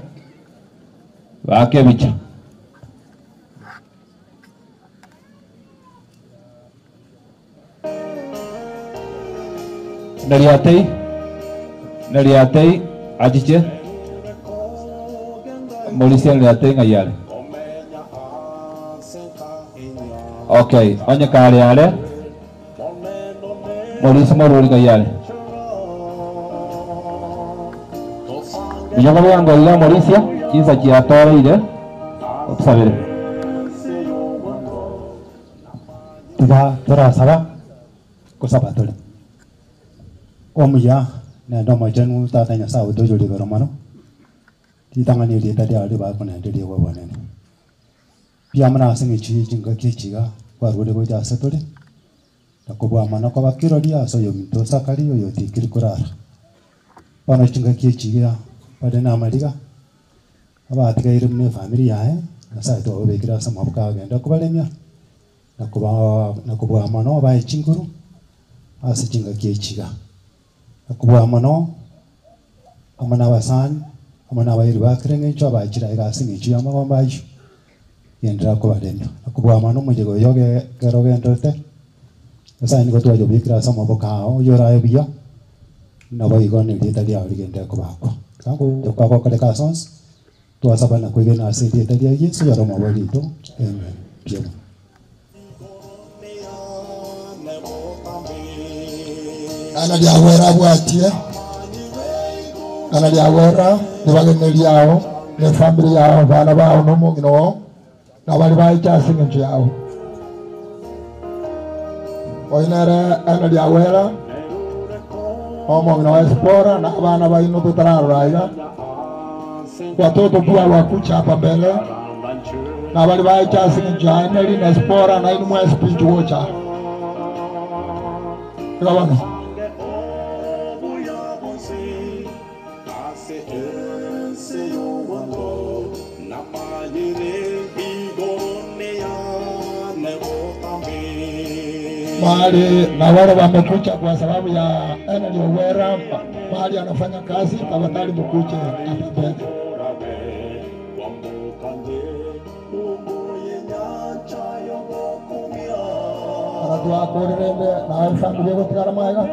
wake bicha nariatei ajiche Morisia nariatei ngayale okay onye kare yale Morisia moruri ngayale Yo voy a encontrar Morisia, quizá aquí a toda la idea. Observe. Tora saba, cosa patole. Omuya, ne doma jenu ta tanya sa udo jodi goromano. Ti tangani dia tadi ada ba kona dia wa wane. Piamana asengi chi jinga kichiga, waru de boja setole. Takobo amana ko bakiro dia so yo minto sakari yo ti kirkurara. Pana jinga kichiga pada nama dia, apa tiga irim ni family ya, nasa itu orang berkira sama buka agenda aku balemnya, nakubwa mano ba chinguru ase chinga kiechiga nakubwa mano amana basan amana bayiri bakrenge cho bachira igasi ngichi amagomba ishu yendra ko badendo nakubwa mano mujego yoge keroge ndote asa ni gotwa jo bikira sama bokao yora ebiya na bayigone lita dia rigende ko bako kango jo kwa ko ka sons to asabana ko gena ase lita dia yesu yaro mabalito amen bien. Ana diawera bwatie ana diawera nibageneri yao ne family yao bana bao no mugino na bali bai chasi ngi yao oinara ana diawera omo no espora na bana bai no tutara raiga watoto pia wakucha hapa mbele na bali bai chasi ngi jana ni espora na inu speech watcher Gawano. Mahali na wale wamekucha kwa sababu ya Henry Owera, mahali anafanya kazi, tafadhali mkuche hapa mbele. Watu wako nende na familia yote kama maiga.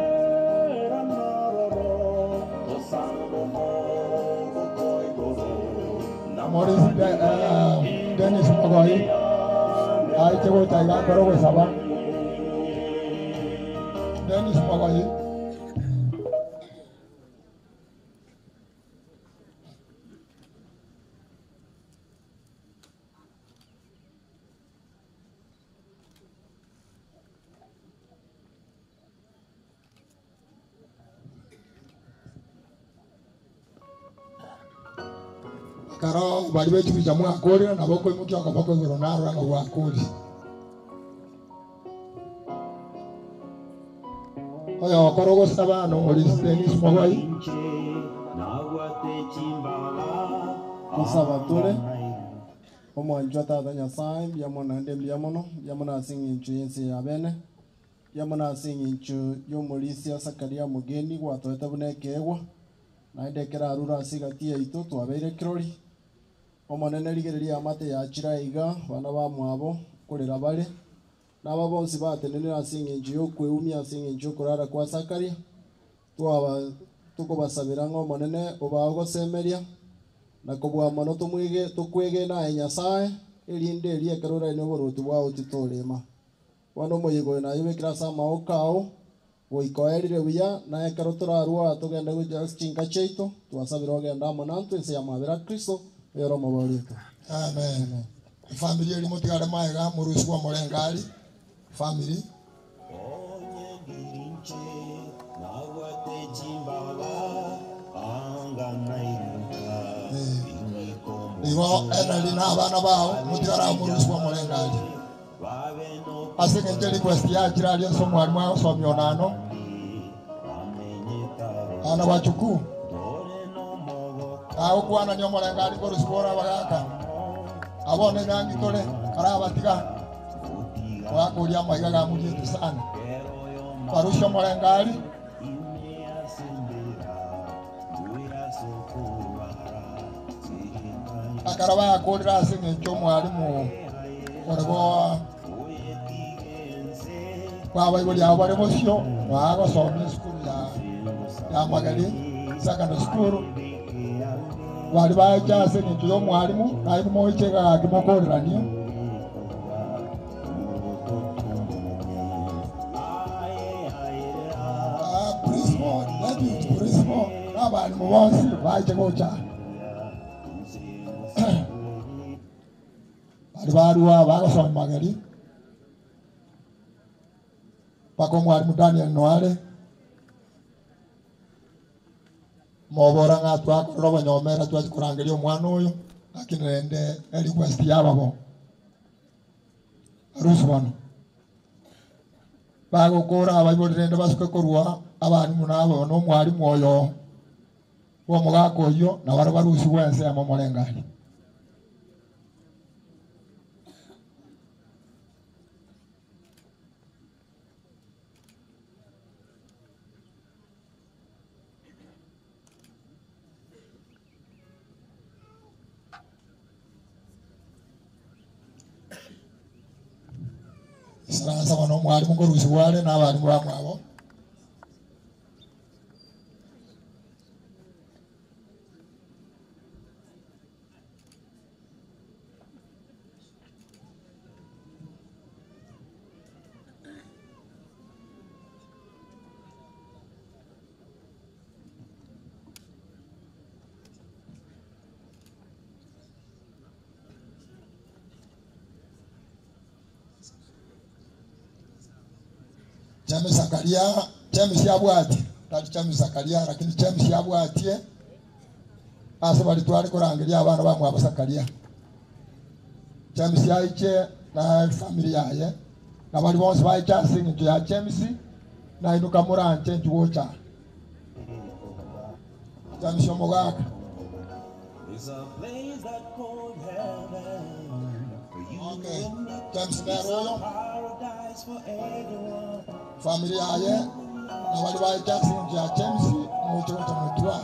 Morris Dennis Magoi, aiche ko taiga karo ko saba. Dennis Magoi. Karo bali wetu bijamu akori na boko imuki akaboko Ronaldo na wakori. Oya korogo sabano Morris Dennis Magoi. Kusabatule omwanjwa tata nyasaye byamona ndem byamona singinchu yensi yabene byamona singinchu yomulisia Sakaria mugeni gwatwete bunekegwa naendekera arura sigati yaitu twabeire kirori omonene rigereria amate ya chiraiga bana ba mwabo kurira bale naba bonsi batenenera singinchu yokweumia singinchu kurara kwa Sakaria twaba tukobasabira ngo monene obago semeria na kubwa mono tumwige tukwege na Nyasaye elinde elie karora ino borutu bwa utitolema wano moyigo na yibekira sama okao goikoerire buya na ekaro turarua tugenda guja chinga cheito twasabira ogenda monantu ense ya mabera Kristo yoro maborito Amen. Family eri mutigare maiga murusi wa morengali family Iwo enali na bana bao mutigara murusi wa morengali asenge njeli kwesti ya jirali ya somu walimu ya somi onano ana wachuku au kuwana nyo morengali korusi bora bagaka abone nangi tole karabatiga wakulia maiga ga mujete sana barusha morengali akaraba akorira asinge ncho mwalimu orego kwa ibuli abo bari bosyo bago somya skulu ya Magali secondary school bari bajaze ncho yo mwalimu nayi mo ichega akimokorerania Prismo abali mu bonsi baje gocha bari barua bago somya Magali Pako mwalimu Daniel Noale mobora ngatu akoroba nyomera twazikurangeria omwana oyo lakini rende request yababo arusubano bagokora abayibori rende basuke korwa abarimu nabo no mwalimu oyo wo mugako oyo na baro barusi wense amomorengani Saransa wano mwari mungorusi wale na abari mwabo. Chame Zakaria, chame siabwati. Tali chame Zakaria lakini chame siabwati. Asa bali twali kurangiria abana bamwe aba Zakaria. Chame siaiche na familia ye. Na bali bonse baicha singi tu ya chame si na inuka muranje njuocha. Chame siomogaka. Okay. Chame siaroyo. Familia ye na wale wa Jackson ya James mmoja wote mtua.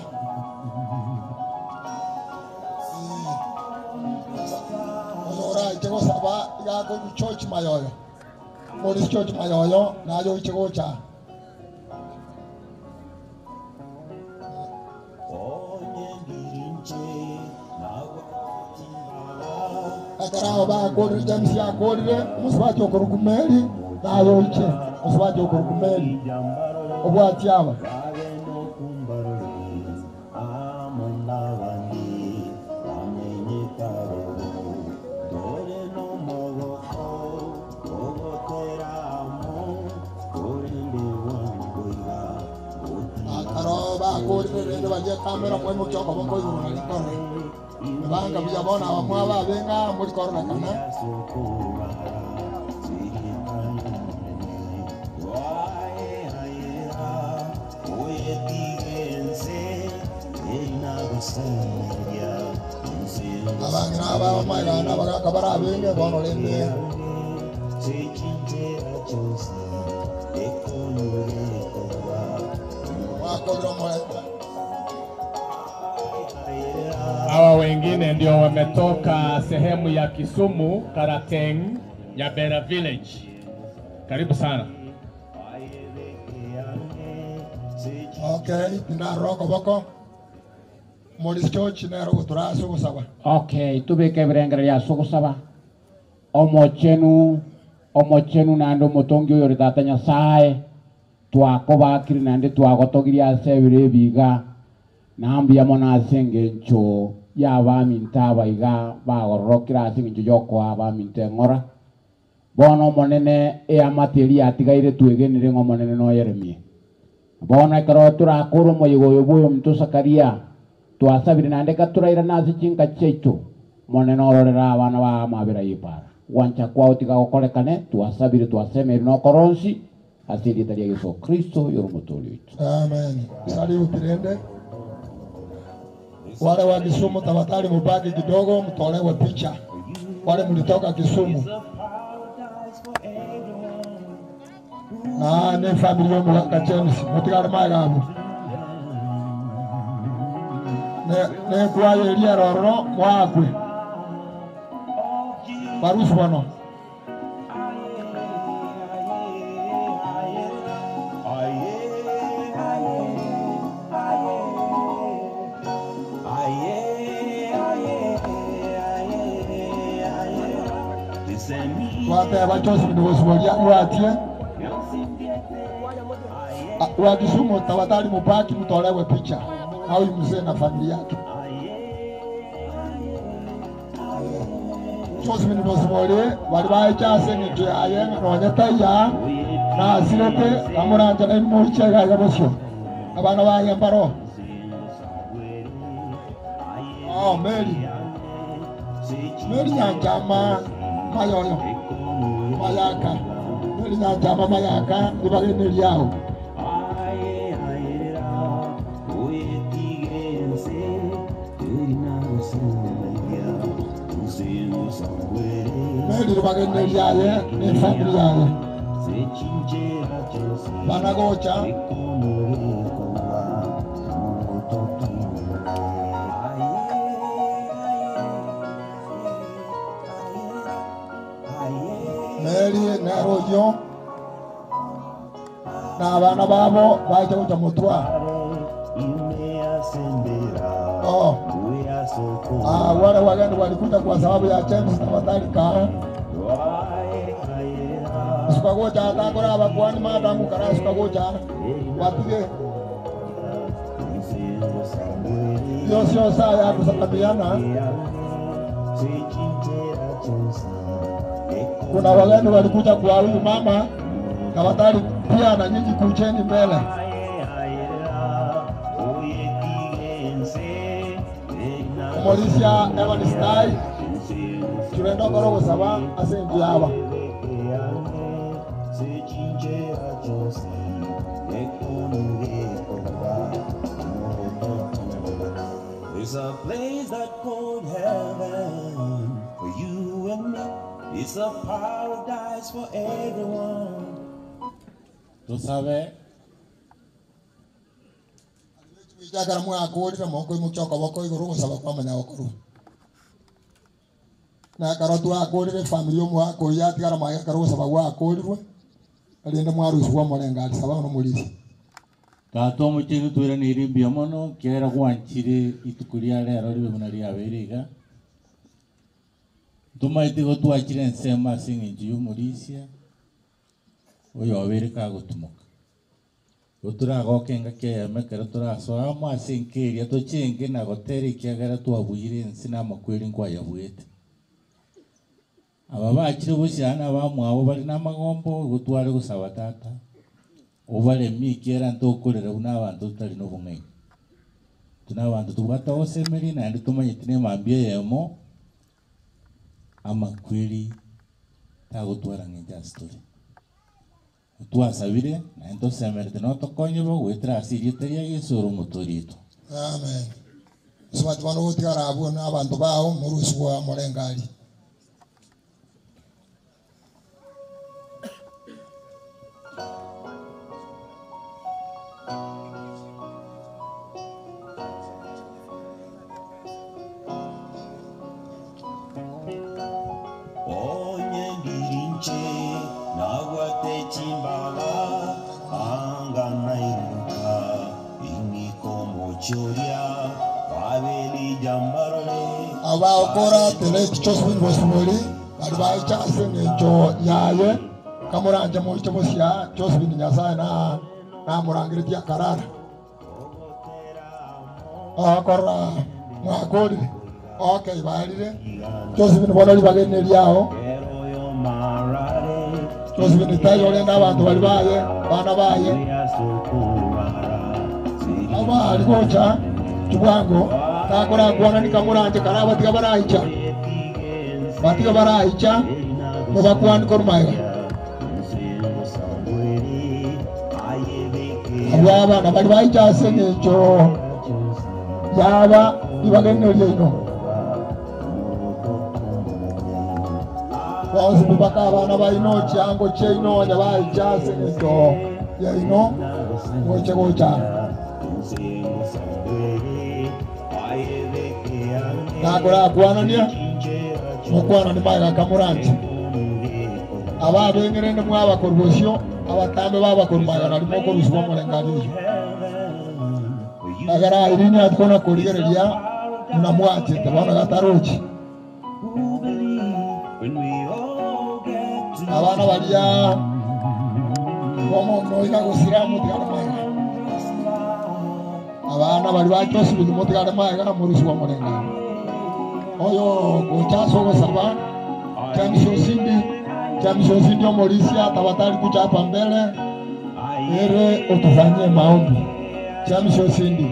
Ora itego saba ya go church mayoyo. Mori church mayoyo na yo itego cha. Akara ba go James ya go musbaji okurukumeli na yo iche musbaji okurukumeli obwati aba aroba go rende baje kamera mwe mukyoko bongo yuru na kono banga byabona abamwa babenga muri korona kana abangina abamagana bagakabara abenge bono lembe Hawa wengine ndio wametoka sehemu ya Kisumu, Karateng, Nyabera Village. Karibu sana. Okay, na roko boko. Morris Church na roko turaso kusaba. Okay, tubeke brengere ya sokusaba. Omochenu nando motongi yori tatanya sae. Twako bakiri nande twako togiria sebire biga. Nambia mona sengencho ya ba mintaba iga ba gorokira sengencho yoko aba mintengora. Bono monene e amateri atigaire tuegenire ngomonene no Yeremia. Bona karo turakuru moyigo yobuyo mtu Zakaria. Twasabire nande katuraira nasi chinka cheito. Monene ororera abana ba mabira yipara. Wancha kwa utika okolekane twasabire twasemere no koronsi asiri taria Yesu Kristo yoromotoli wetu. Amen. Sali utirende. Wale wa Kisumu tafadhali mubaki kidogo mtolewe picha. Wale mlitoka Kisumu. Ne familia mwaka James mutigare magabu. Ne kwa elia roro mwakwe. Barusu bano. Wate abachosi bidosimolia watie. Wa Kisumu tafadhali mubaki mtolewe picha. Au mzee na familia yake. Chosi bidosimolia wali baicha sengi aye nonyeta ya na asirete amuranja na muche ga gabosho. Abana ba yambaro. Oh Mary. Mary ya chama mayoyo. Mayaka. Mary ya chama mayaka ibageni yao. Mary bageni yaye ni familia yaye. Banagocha. Mary na bojo na abana babo baje kuja mutwa wale wageni walikuja kwa sababu ya James tafadhali kaa sikagoja atakora abakwani matangu kara sikagoja wapige sio saa ya kusakamiana. Kuna wageni walikuja kwa huyu mama tafadhali pia na nyinyi kucheni mbele. Mauricia Evan Stai Churendo Korogo Saba asendi aba It's a place that called heaven for you and me. It's a paradise for everyone. Tusabe Jagara mwa akori na moko imuchoka boko iguru saba kwa manya okuru. Na karotu akori re family mwa akori ya tigara mwa karu saba kwa akori ro. Alienda mwa rusu wa molenga saba no mulisi. Tato muchinu tuira ni rimbia mono kera kwanchire itukuria rero ribe munari aberiga. Tumaite go twachire nsema singi njiyo mulisia. Oyo abereka gutumuka. Uturagokenga kema kera turasoa mwasinkiria tuchinge na goteri kiagara twabuyire nsina makwiri nkwa yabwete. Aba bakire bushana bamwabo bari namagombo gutware gusaba tata. Obale mikera ntokorera una abantu tari no bumwe. Tuna abantu tubata osemeri na ndi tumanyitine mambie yemo amakwiri tagutwara ngenja story. Twasabire na ento semerte no tokonye bo wetra asiriteria yesoro motorito. Amen. Swat bano utigara abo na abantu bawo murusu wa molengali. Onye birinche na wate chimbala angana iruka inikomo choria babeli jambarole Abaokora tele choswin bosmori barbai chase ngejo yaye kamuranje mo chobosia choswin nyasa na murangiritia karara. Akora mwakori okay balire choswin bonali bagene yao choswin tayo lenda abantu bali baye bana baye aba alikocha chubwango takora kuona nikamuranje karaba tiga baraicha mubakwani korumayo ababa na bali baicha senyecho yaba ibagene lino Wauzi bubaka abana baino chango cheino nyabaija senyecho yaino ngoche gocha nakora kwanania mukwana ni maiga kamuranje ababengere ni mwaba korwosyo abatambe baba korumaiga na limoko ruswa molengali agara irini atkona korigereria na mwache tabana gatarochi abana balia como noiga gusiramu tigara maiga abana bali bachosi bidumo tigara maiga na muruswa molengali oyo gochaso gosaba Chamsho Sindi Mauricia tabatari kuja hapa mbele ere utufanyie maombi. Chamsho Sindi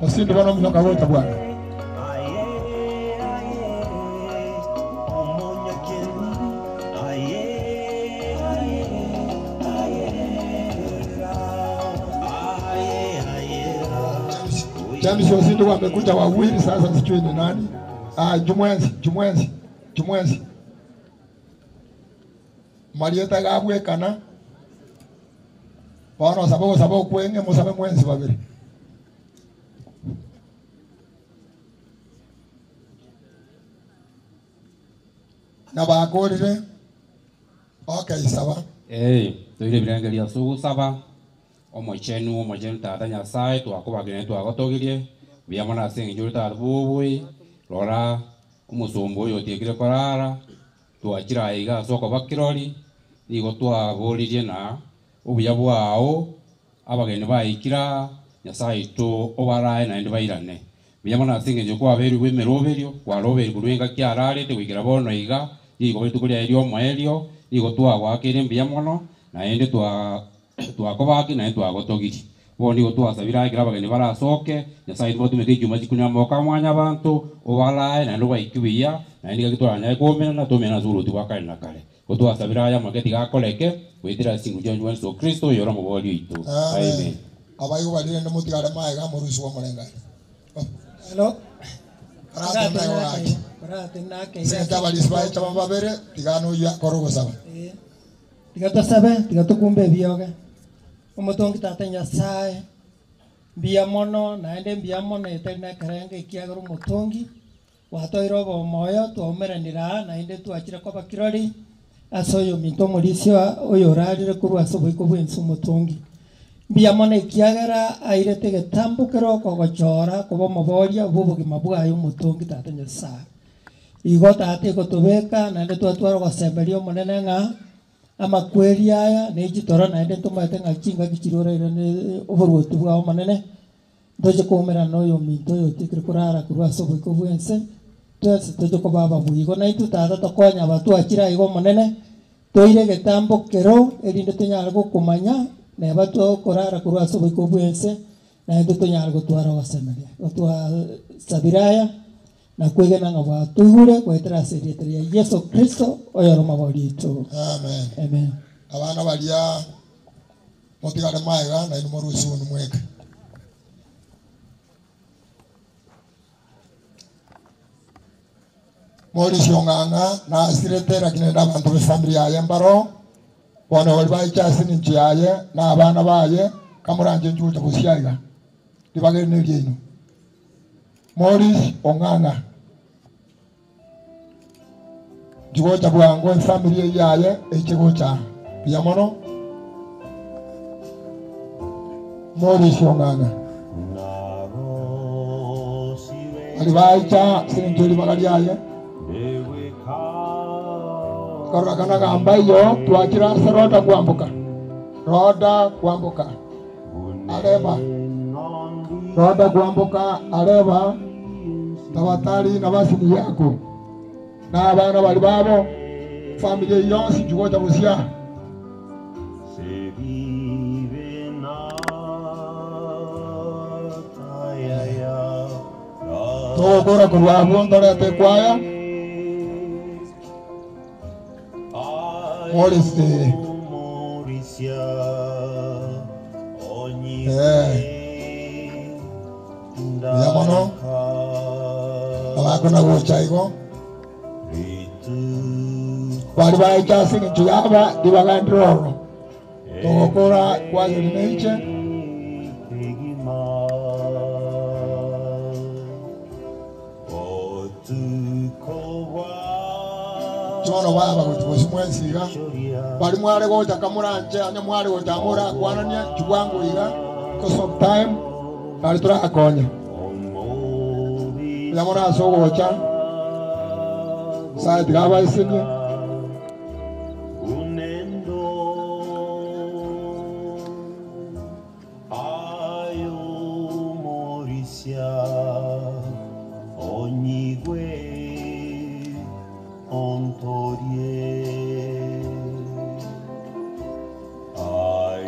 Sindi bwana mnoka wote bwana Chamsho Sindi wamekuja wawili sasa sijui ni nani. Jumwenzi. Marieta gabwe kana. Bano sabo kwenge musabe mwenzi babiri. na bakorire. Okay, sawa. Toire birangeria sugu saba. Omochenu tata Nyasaye twakubagire twagotogirie. Biamona singi juri tarubui. Lora umusumbu uyu otigire korara. Twachira iga soko bakirori. Nigo twaburirie na ubuya bwao abageni baikira Nyasaye to obarae na ndi bairane. Biamona singi jo kwa beru wemeroberio kwa roberi kurwenga kyarare te wigira bono iga. Nigo bitukuria erio moerio. Nigo twagwakire biamono na ende twakobaki na twagotogiri. Bo nigo twasabira igira abageni barasoke Nyasaye tumutumike icyuma kikunya moka mwanya abantu obarae na ndo baikibia na ende gitwanya ikomena na tumena zuru tubakare na kare. Twasabira ya mageti gakoleke witira singu John Yesu Kristo yoro muboli itu. Amen. Abayo balire ndo mutigara maega murusi wa mulenga. Hello. Brate nake. Senta balisbai chama babere tigano ya korogo saba. Tigato sabe, tigato kumbe bioge. Omotongi tata Nyasaye. Biamono naende biamono etena karenge kiagoro motongi. Watoiro bo moyo tuomeranira naende tuachira kwa bakirori. Asoyo minto morisio oyo rarire kurwa sobo ikobwensu motongi. Biamona ikiagera airete getambukero kogochora kubo moboria bubugi mabwayo mutongi tata Nyasaye. Igo tate gotubeka na ende twatwara gosemberio monene nga amakweri aya nejitora na ende tumate nga chinga kichirora ne oborwotu bwa monene doje komera noyo minto yo tikire kurara kurwa sobo ikobwense twese toje ko baba buigo na itu tata tokonya batu akira igo monene toire getambukero erinde tunyara kumanya na batu korara kurwa sobo ikobwense na ndo tunyara gotwara wasemeria gotwa sabiraya na kwegena nga batuhure kwetera serieteri ya Yesu Kristo oyoro maborito. Amen. Amen. Abana balia motigare maega na ino morusi wonu mweka. Morisi onganga na asiretera kinenda bantu be familia ya mbaro. Bono walbai chasi ninchi yaye na abana baye kamuranje njuta busiaiga. Dibagere n'ebyino. Morisi onganga. Jigocha bwango familia yaye ekigocha. Biamono. Morisi onganga. Alibai cha sinjuli bagari yaye. Karagana gambayo tuachira roda kuambuka. Roda kuambuka. Areba. Roda kuambuka areba. Tawatari na basini yako. Na abana bali babo familia yonsi jugoja busia. Tokora kurwa bondora te kwaya. Morisi. Biamono. Abakona gochaigo. Bali bai chasi nchiyaba dibagandroro. Tokora kwa yurineche. Chono baba kutubosi mwensiga. Bali mwale gocha kamuranje anya mwale gocha amura kwanania chwangu iga because of time bali tura akonya. Yamona sogo gocha. Sai digaba isini.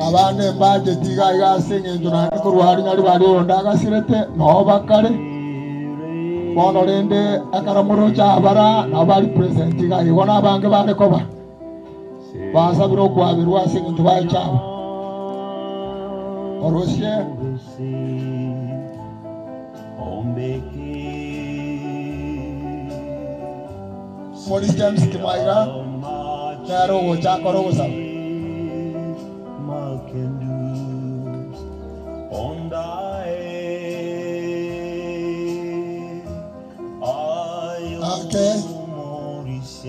Abane baje diga iga singe njuna kurwari ngari bari ondaga sirete no bakare bono rende akaramuro cha bara na bari present iga ibona bange bane koba basabiro kwabirwa singe ntubaye chaba orosye Mori James Kimaiga Charo gocha koro gosa Okay.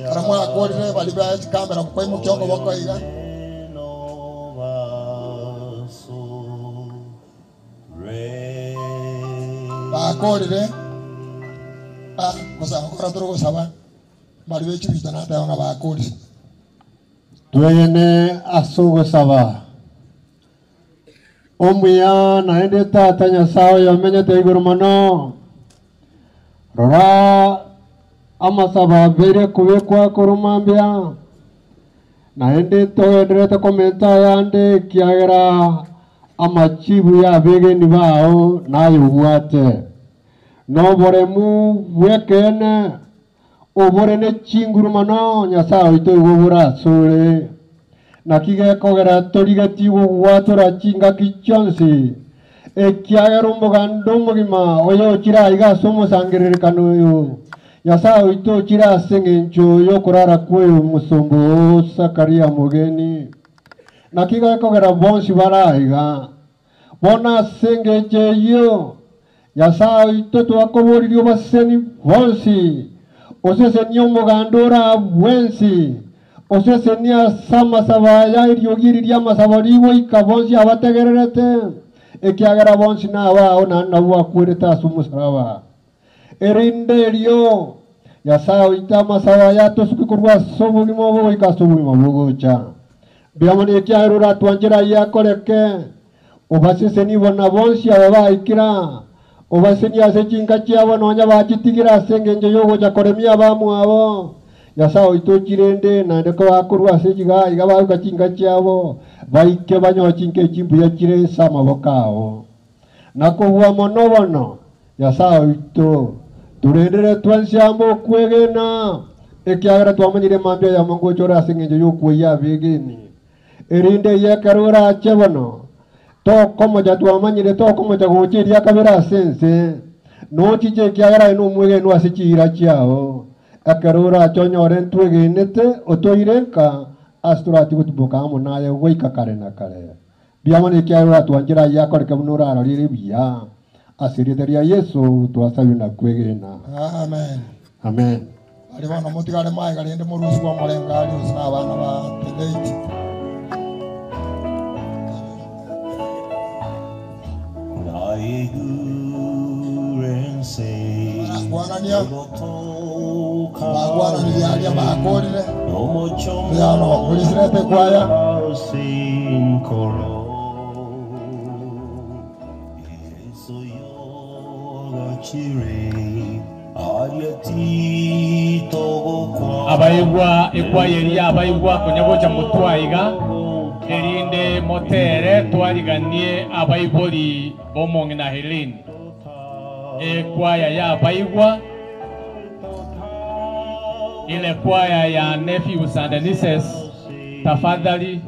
Karamwa bakorire bali ba kamera kwa mu kyongo bakoiga bakorire kosa okora toro gusaba bali be chibita na tayo nga bakorire twene asugusaba omuya naende tata nyasaye yamenyete iguru muno rora amasaba bere kubekwa kurumambia naende toenderete komenta yande kiagera amachibu ya begeni bao nayubwate noboremu bwekene obore ne chinguru mano nyasaye ito igobura sore nakigekogera torigatigo gwatora chinga kichonsi ekiagera umugando mugima oyo chira iga somo sangererekano yo nyasaye ito chira sengencho yo kurara kwe musombo Sakaria mugeni nakigekogera bonsi baraiga bona sengeche yo nyasaye ito twakoboririo baseni bonsi osesenia omugandora bwensi osesenia samasabaya iriogiriria masaborigo ikabonsi abategererete ekiagera bonsi nabao nanabu akwirete ase omusaraba erinde erio nyasaye ita amasabaya tosukikorwa ase obogima obogoika ase obogima bogocha biamoni ekiagera oratwanchera yakoreke obaseseni bona bonsi aba baikira obaseni ase chinka chiabo nonya bachitigira ase engencho yogocha koremia abamu abo nyasaye ito chirende naende ko bakorwa ase chiga iga baruka chinka chiabo baike banyoa chinka chimbuya chire ase amaboko ao nakobua mono bono nyasaye ito turendere twansiamo okwegena ekiagera twamanyire mambia yamo ngochora ase engencho yokweiya abegeni erinde yekerora ache bono tokomocha twamanyire tokomocha gocheria kabera asense nochiche kiagera eno omwegeno ase chira chiao akerora chonyore ntwegenete otoirenka ase torati gotuboka amo naye goika kare na kare biamoni kiagera twanchera yakoreka buno orarorire buya ase rieta ria Yesu twasabi na kwegena amen amen bali bono mutigare maega rinde murusi gwa morengali usa abana ba Teleti bagwananiaria bakorire biano murisirete kwaya abayigwa ekwayeria abayigwa konyagocha mutwaiga erinde motere twariganie abaibori bomongi na Helene ekwaya ya abayigwa ile kwaya ya nephews and nieces tafadhali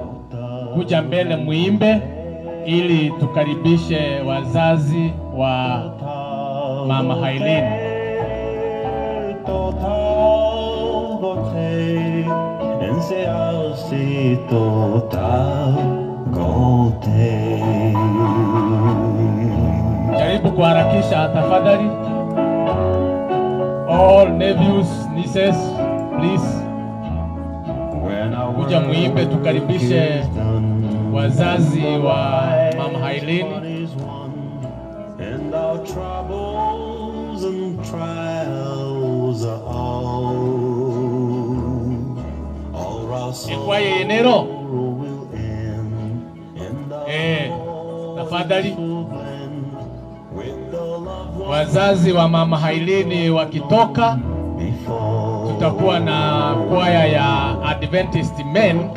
kuja mbele muimbe ili tukaribishe wazazi wa mama Helene. Jaribu kuharakisha tafadhali. All nephews, nieces, please. Kuja muimbe tukaribishe wazazi wa mama Helene. And our troubles and trials are all our Ekwaye enero. Tafadhali. Wazazi wa mama Helene wakitoka, tutakuwa na kwaya ya Adventist Men.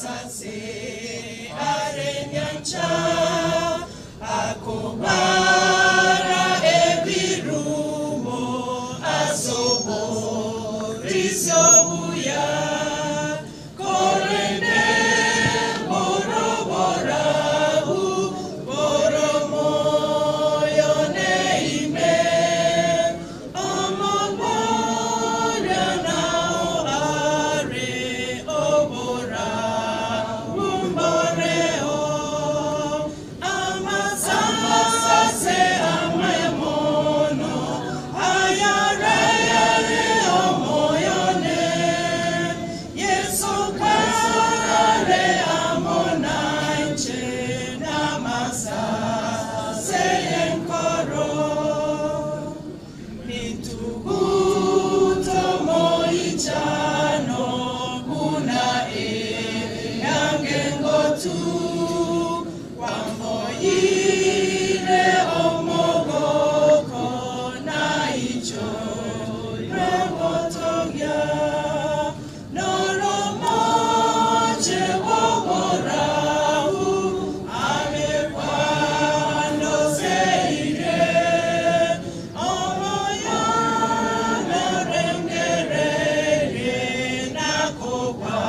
Amasase arenyancha akubara ebirumo asobo risobuya korene boroborahu boromoyo neime omobora nao are obora umboreo amasase amayamono ayarayare omoyone yesu kare amonaiche namasase enkoro nituguto moichano kuna yangengotu wamboyire omogoko naicho rebotogia noromoche wogorahu amekwando seire omoyana rengerere nakopa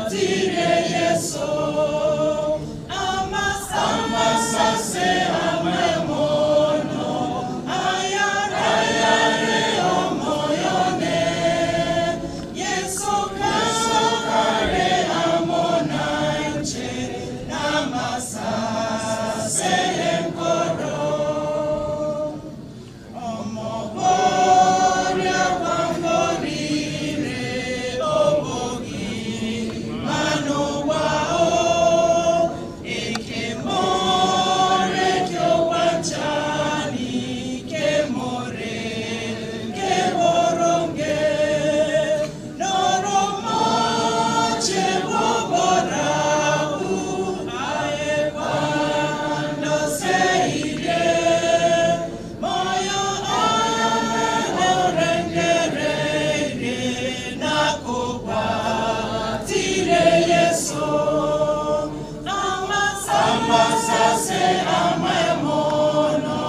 tire yeso amasase amamono ayarayare omoyone yeso kare amonaiche namasase enkoro omoboria wangorire obogi mano wao ekemore kyowanchani kemore keboronge noromoche woborahu aekwando seire moyo aneorengerere nakokwatire yeso amasase amayamono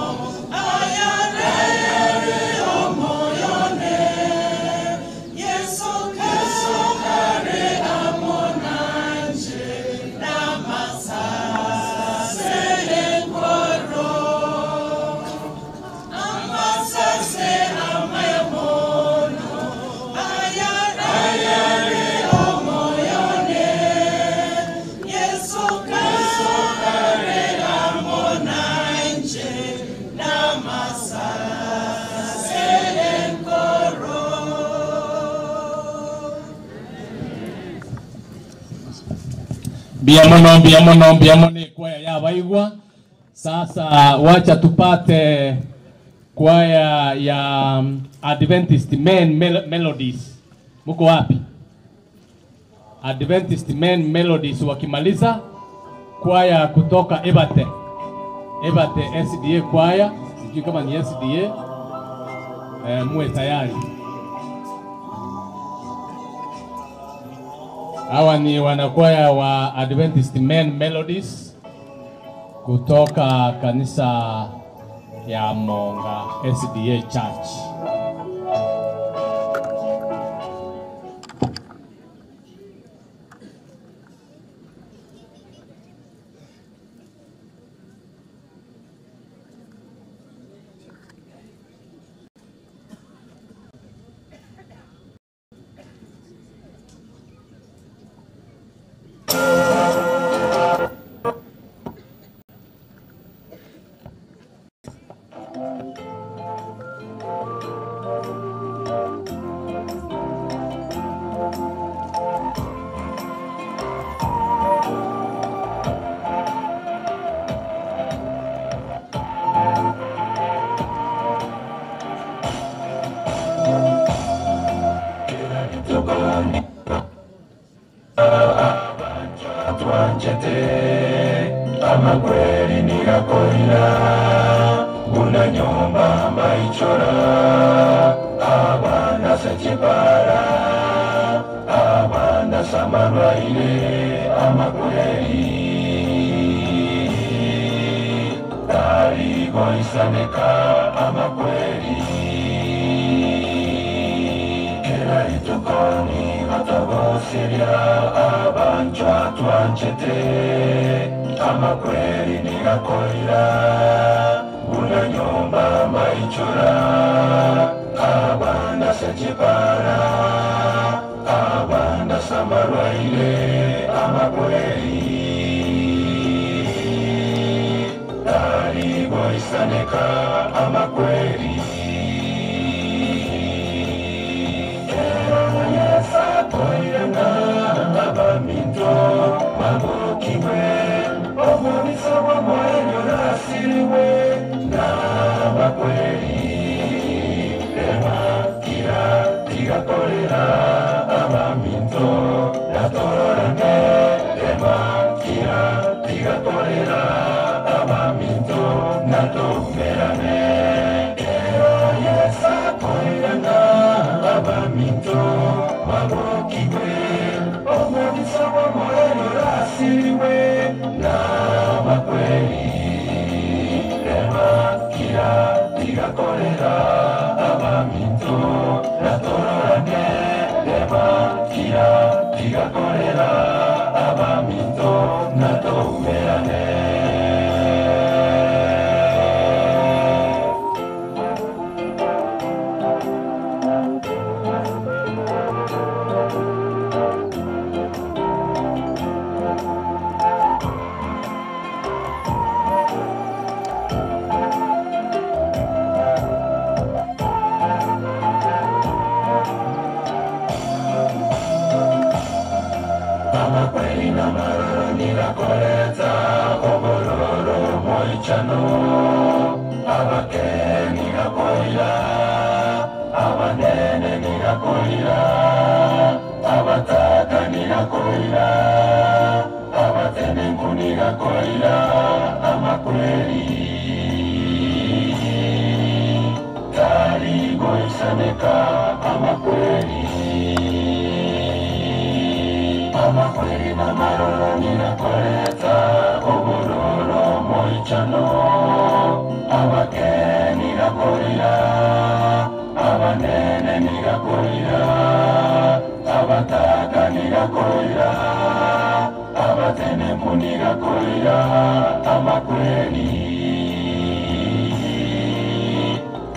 ayarayare omoyone yeso kare amonanje namasase enkoro amasase amayamono ayarayare omoyone yeso kare amonanje namasase enkoro biamono kwaya ya baigwa. Sasa wacha tupate kwaya ya Adventist Men Melodies. Muko wapi? Adventist Men Melodies wakimaliza, kwaya kutoka Ebate SDA kwaya, sijui kama ni SDA, muwe tayari. Hawa ni wanakwaya wa Adventist Men Melodies kutoka kanisa ya Monga SDA Church. Amakweli nikakoila una nyumba maichora abana sechipara abana samarwaile ama kweli tarigoisaneka ama kweli kera itukoni gatagosiria abanchwa twanchete ama kweli nigakoira una nyumba maichura abanda sechipara abanda samarwaile ama kweli tarigoisaneka ama kweli yesa koirana abaminto mabukiwe omubisawa mwenyo nasiriwe na makweli emakira tigakorera abaminto natororane emakira tigakorera abaminto natumerane yesa koirana abaminto mabukiwe omubisawa mwenyo nasiriwe na makweli emakira tigakorera abaminto natororane emakira tigakorera abaminto natumerane ama kweli na maroro nirakoreta ogororo moichano abake nirakoira abanene nirakoira abataka nirakoira abatenengu nirakoira ama kweli tarigoisaneka ama kweli ama kweli na maroro nirakoreta ogororo moichano abake nirakorira abanene nirakorira abataka nirakorira abatenengu nirakorira ama kweli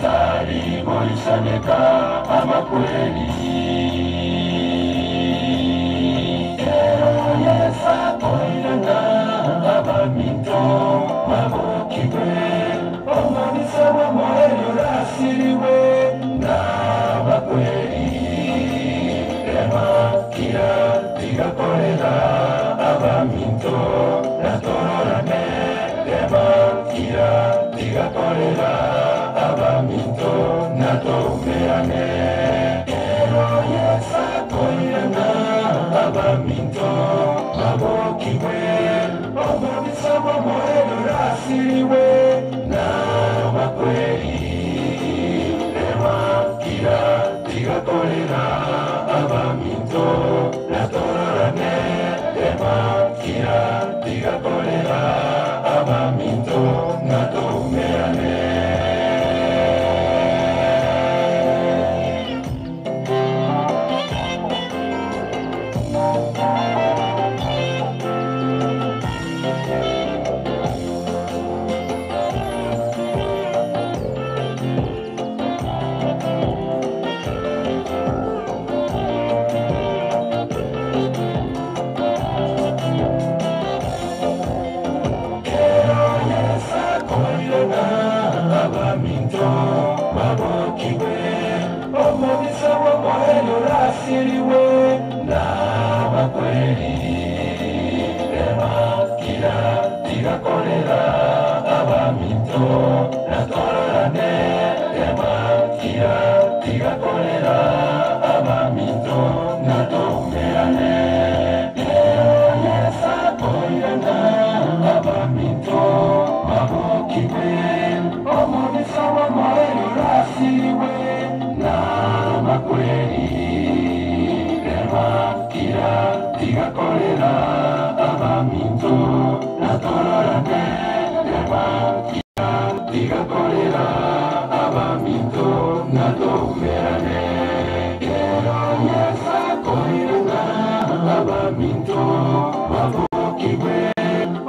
tarigoisaneka ama kweli yesa koirana abaminto mabukiwe omubisawa mwenyo nasiriwe na makweli emakira tigakorera abaminto natororane emakira tigakorera abaminto natumerane yesa koirana abaminto mabukiwe omubisawa mwenyo nasiriwe na makweli emakira tigakorera abaminto natororane emakira tigakorera abaminto natumerane Koirana tororane emakira tigakorera abaminto natumerane kero yesa koirana abaminto babukigwe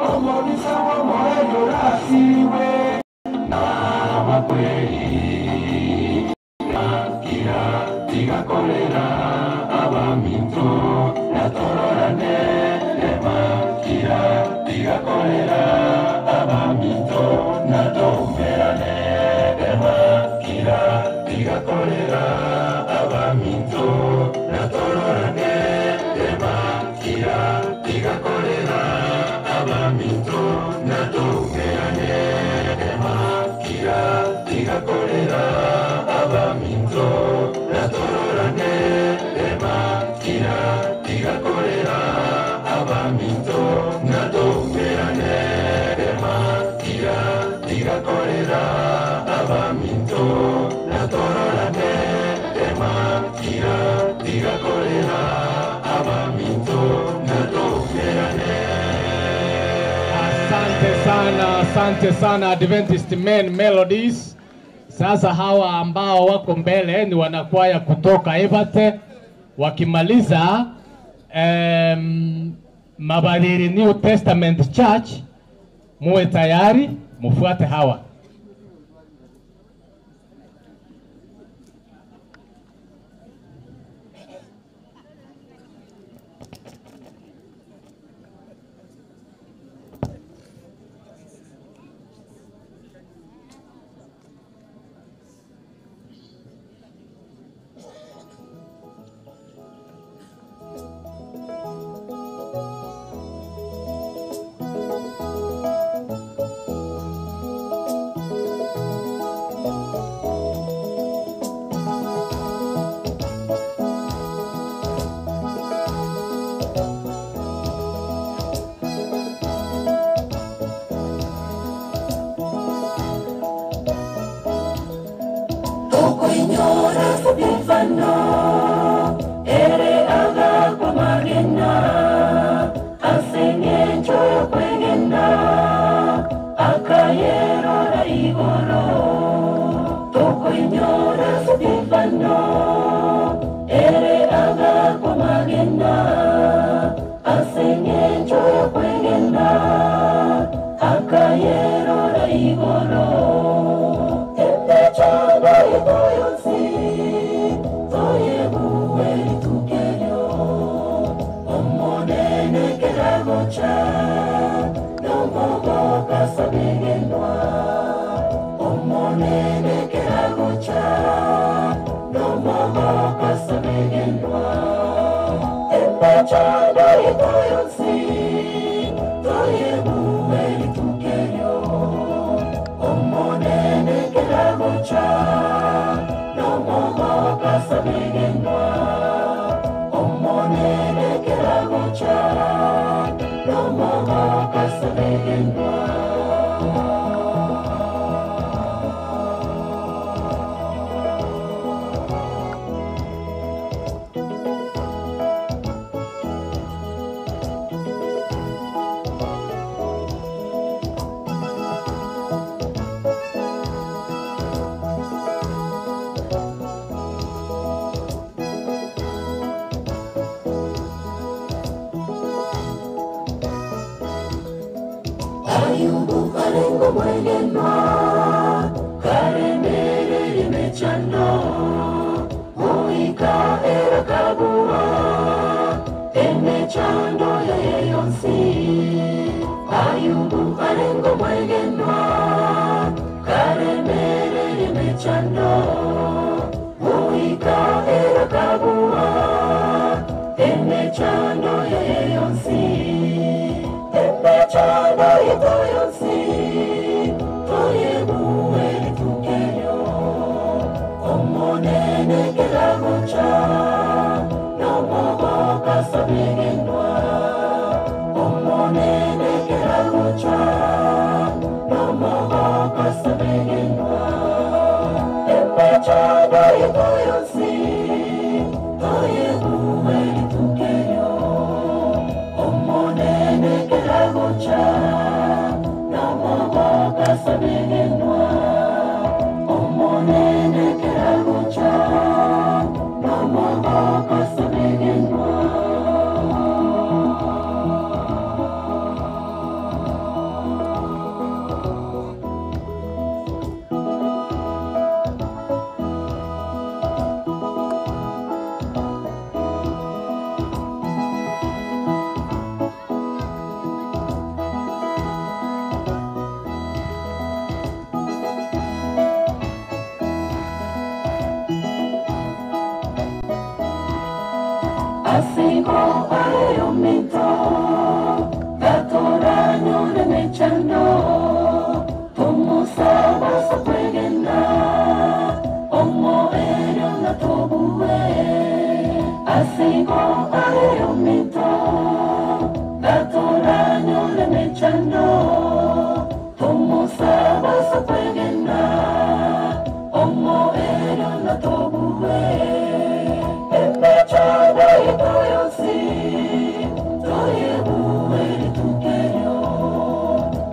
omobisa w'omoyo rasiwe n'amakweri emakira tigakorera abaminto natororane emakira tigakorera abaminto natumerane emakira tigakorera abaminto natororane emakira tigakorera abaminto natumerane emakira tigakorera abaminto natororane emakira tigakorera abaminto natumerane emakira tigakorera abaminto natororane emakira tigakorera abaminto natumerane. Asante sana Adventist Men Melodies. Sasa hawa ambao wako mbele ni wanakwaya kutoka Evate, wakimaliza Mabariri New Testament Church. Muwe tayari, mufuate hawa. Ignora Stefano, ere aga kwa magena, asenye choyo kwegena, akayero na igoro. Toko ignora Stefano, ere aga kwa magena, asenye choyo kwegena, akayero na igoro. Chando yetoyonsi, toye buwe tukenyo, omonene keragocha, nomogo kasabegenwa, omonene keragocha, nomogo kasabegenwa. Embe chando yetoyonsi, toye buwe tukenyo, omonene keragocha, no mogo kasabegenwa. Omonene keragocha, no mogo kasabegenwa. Ayubu kalengo mwengenwa, karemere imechando, muika era kabua, emechando ya yeyonsi. Ayubu kalengo mwengenwa, karemere imechando, muika era kabua, emechando ya yeyonsi. Chando yetoyonsi, toye buwe tukenyo, omonene keragocha, no mogo kasabegenwa, omonene keragocha, no mogo kasabegenwa. Embe chando yetoyonsi, toye buwe tukenyo, omonene keragocha. Asimo ayo mito Gatora nyore mechano Tomo saba sokwegena Omo eryo na tobue Asimo ayo mito Gatora nyore mechano Tomo saba sokwegena Omo eryo na tobue Emechana itoyosi Toyebuwe litukeyo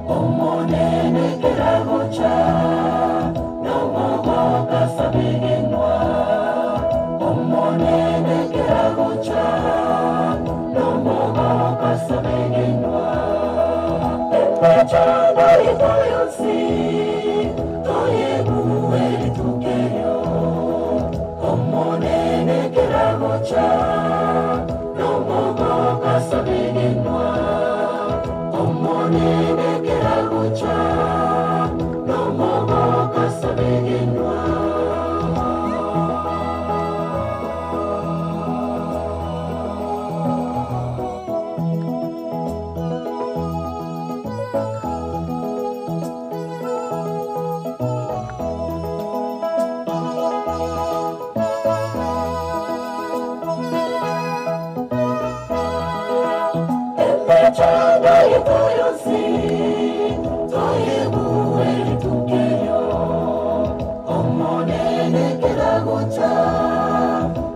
Omonene kiragocha Nomogoka sabigenwa Omonene kiragocha Nomogoka sabigenwa Emechana itoyosi Toyebuwe litukeyo Omonene kiragocha Nomogoka sabigenwa Omonene kiragocha Nomogoka sabigenwa Emechana itoyosi Toyebuwe litukeyo Omonene kiragocha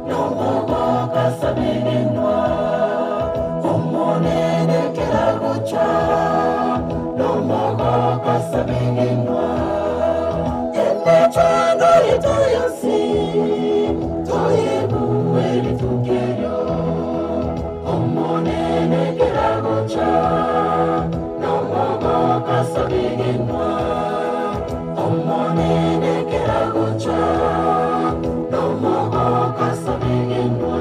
Nomogoka sabigenwa Omonene kiragocha Nomogoka sabigenwa Emechana itoyosi Toyebuwe litukeyo Omonene kiragocha Nomogoka sabigenwa Omonene kiragocha Nomogoka sabigenwa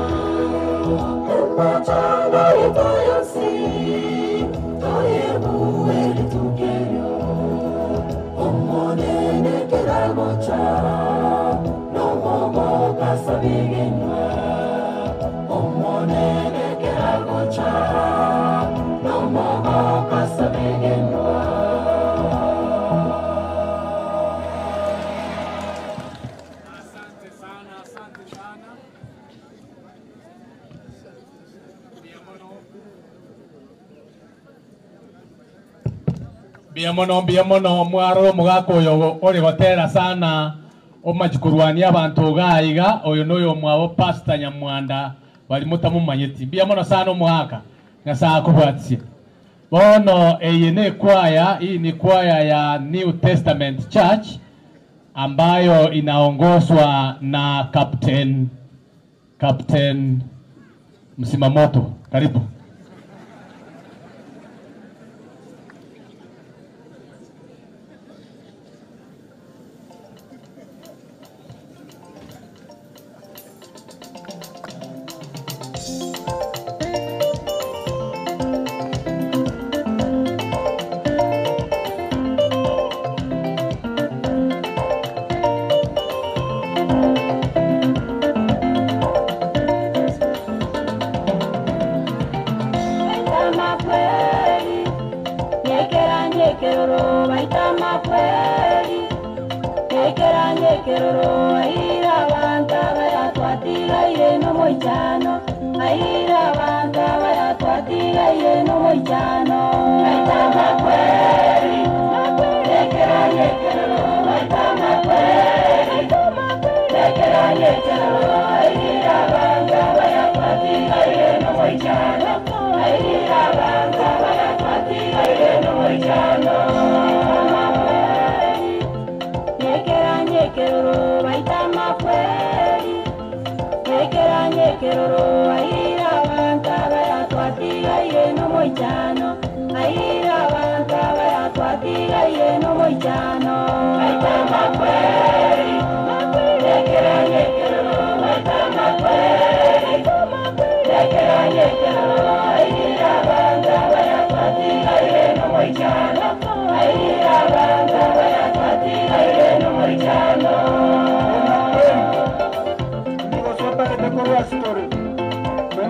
Emechana itoyosi Toyebuwe litukeyo Omonene kiragocha Nomogoka sabigenwa Omonene kiragocha Nomogoka sabigenwa Biamono mwaro mugakoyo ori gotera sana omajikurwania abantu gaiga oyo noyo mwabo Pastor Nyamwanda bali mutamumanyiti biamono sana omwaka ngasa kubwatsia bono eyene kwaya hii ni kwaya ya New Testament Church ambayo inaongozwa na Captain Msimamoto. Karibu.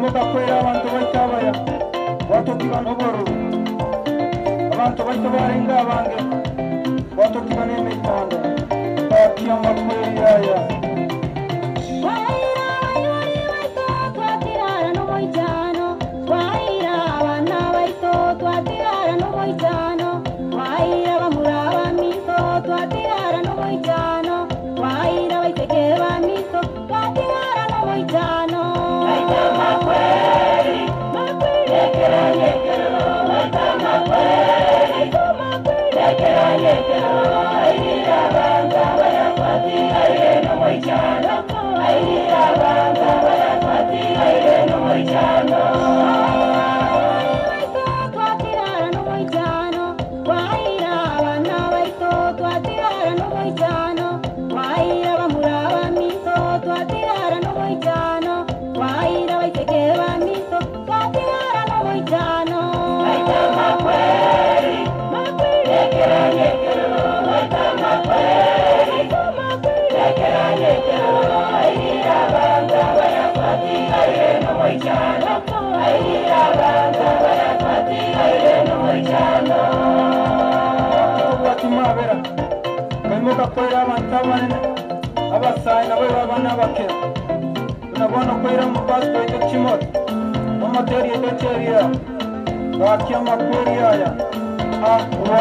mukakwera abantu baitabaya watokiba n'ubururu abantu baito barenga abange watokiba n'emitanda bakia makweri yaya mukakwera abantu abanene abasayi nabo babana bakera tunabona kwera mu passport ito chimoto no materi ito cheria bakia makweri haya wa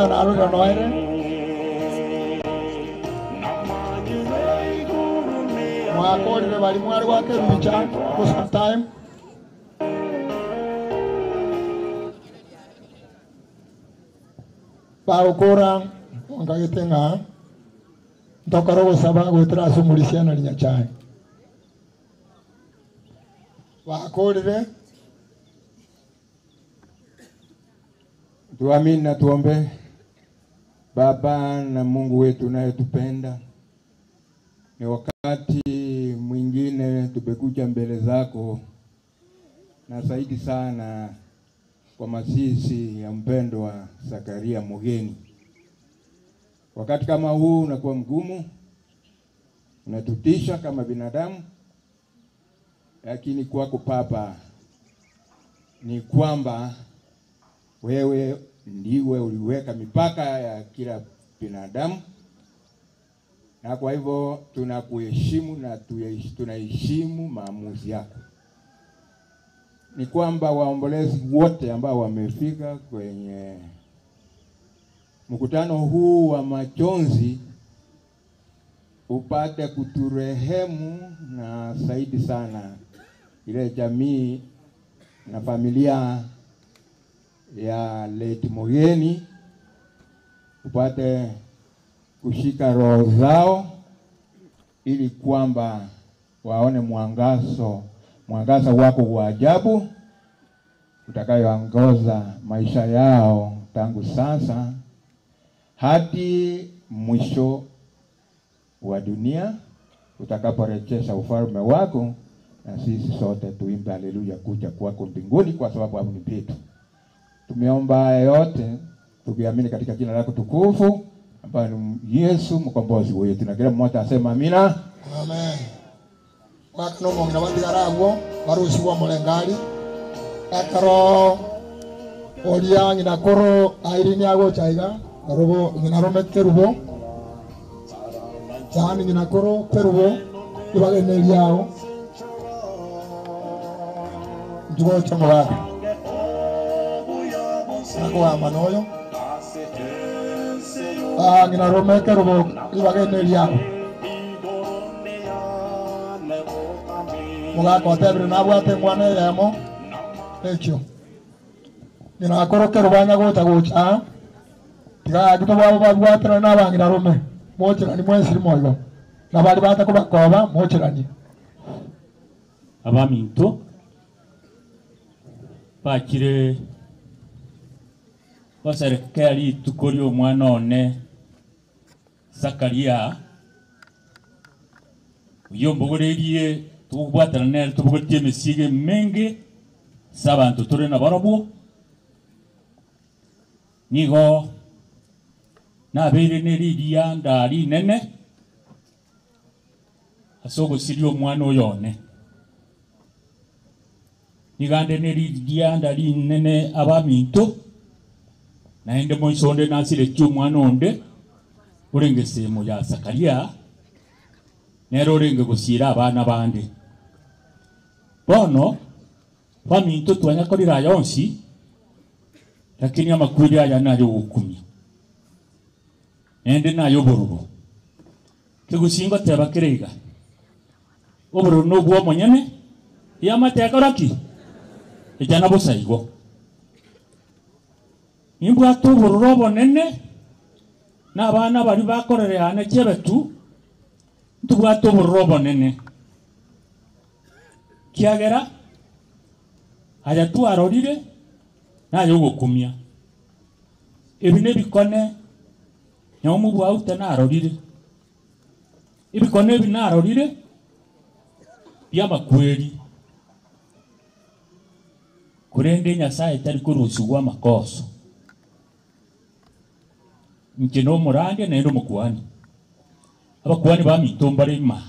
Tanaro Noire. Mwakoli we bali mwari wake rubicha for some time. Baukora ngagitenga ndokoro gusaba gwitira sumurisia na linyachai. Wakolire tuamini na tuombe. Baba na Mungu wetu unayetupenda, ni wakati mwingine tumekuja mbele zako, na zaidi sana kwa masisi ya mpendwa Zakaria Mugeni. Wakati kama huu unakuwa mgumu, unatutisha kama binadamu, lakini kwako Baba ni kwamba wewe ndiwe uliweka mipaka ya kila binadamu, na kwa hivyo tunakuheshimu na tunaheshimu maamuzi yako. Ni kwamba waombolezi wote ambao wamefika kwenye mkutano huu wa majonzi upate kuturehemu, na zaidi sana ile jamii na familia ya late Mugeni upate kushika roho zao, ili kwamba waone mwangaza wako wa ajabu utakayoongoza maisha yao tangu sasa hadi mwisho wa dunia utakaporejesha ufalme wako, na sisi sote tuimbe haleluya kuja kwako mbinguni, kwa sababu hapo ni petu. Tumeomba yote tukiamini katika jina lako tukufu ambaye ni Yesu mkombozi wetu, na kila mmoja asema amina. Amen. Wakano mongina batigarago barusi wa molengali akaro olia ngina koro airini ago chaiga robo ngina romete rubo chani ngina koro perubo ibage neliao jugo chamoraka kwa manoyo ngina romete rubo ibage neliao Mugako tebre na bwate mwana yemo ekyo ngina akoroke rubanya gota gocha tiga agito baba bwatira na bangira rume mochira ni mwesi moyo na bali bata kuba koba mochira ni abaminto bakire baserekali tukori omwana one Zakaria uyombogorerie tubwatana nere tubugotie mesige menge sabantu turi na barabo nigo nabere neriria ndari nene asogo sirio mwana oyone nigande neriria ndari nene abaminto naende moisonde nasire kyo mwana onde urengese mu ya Zakaria nero renge gusira abana bande bono baminto twanya korira yonsi, lakini amakwiri aya nayo gukumya ende nayo bororo kigusingo teba kirega obororo no gwo monyene ya mateka raki ejana bosaigo imbwa to bororo bonene na abana bari bakorere ane chebetu ntubwato bororo bonene kiagera aja twarorire nayo gukumya ebine bikone nyomu bwa utanarorire ibikone binarorire byamakweri kurende Nyasaye tari kurusugwa makoso nkino murande nendo mukwani abakwani bamitombare ima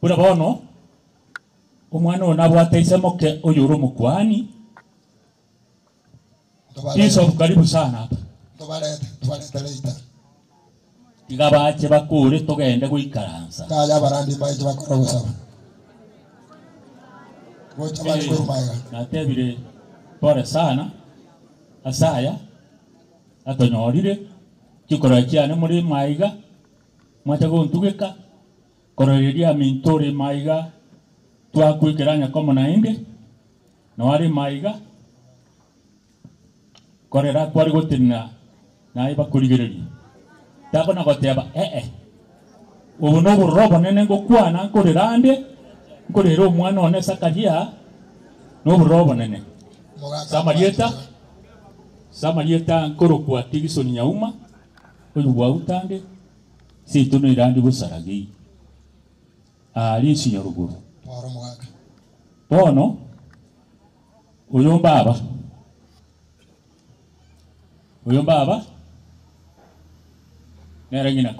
bura bono omwana ona bwataise moke oyoro mukwani Bishop karibu sana hapa tubalete leita tigabache bakure togende guikaransa kaya barandi baije bakora gusaba gocha bali kurumaiga natebire pore sana asaya atonyorire kikora cyane muri maiga mwatago ntugeka kororeria mintori maiga twakwikiranya komo na inde no ari maiga korera kwari gutinna na iba kurigereria tako na goteba ubu no burobo nene ngokwana nkorerande nkorera omwana one Sakaria no burobo nene Samarieta nkorokwa Tigison Nyauma oyu bwa utande situno irandi busaragi ali sinyoruguru bono uyo baba nera ngina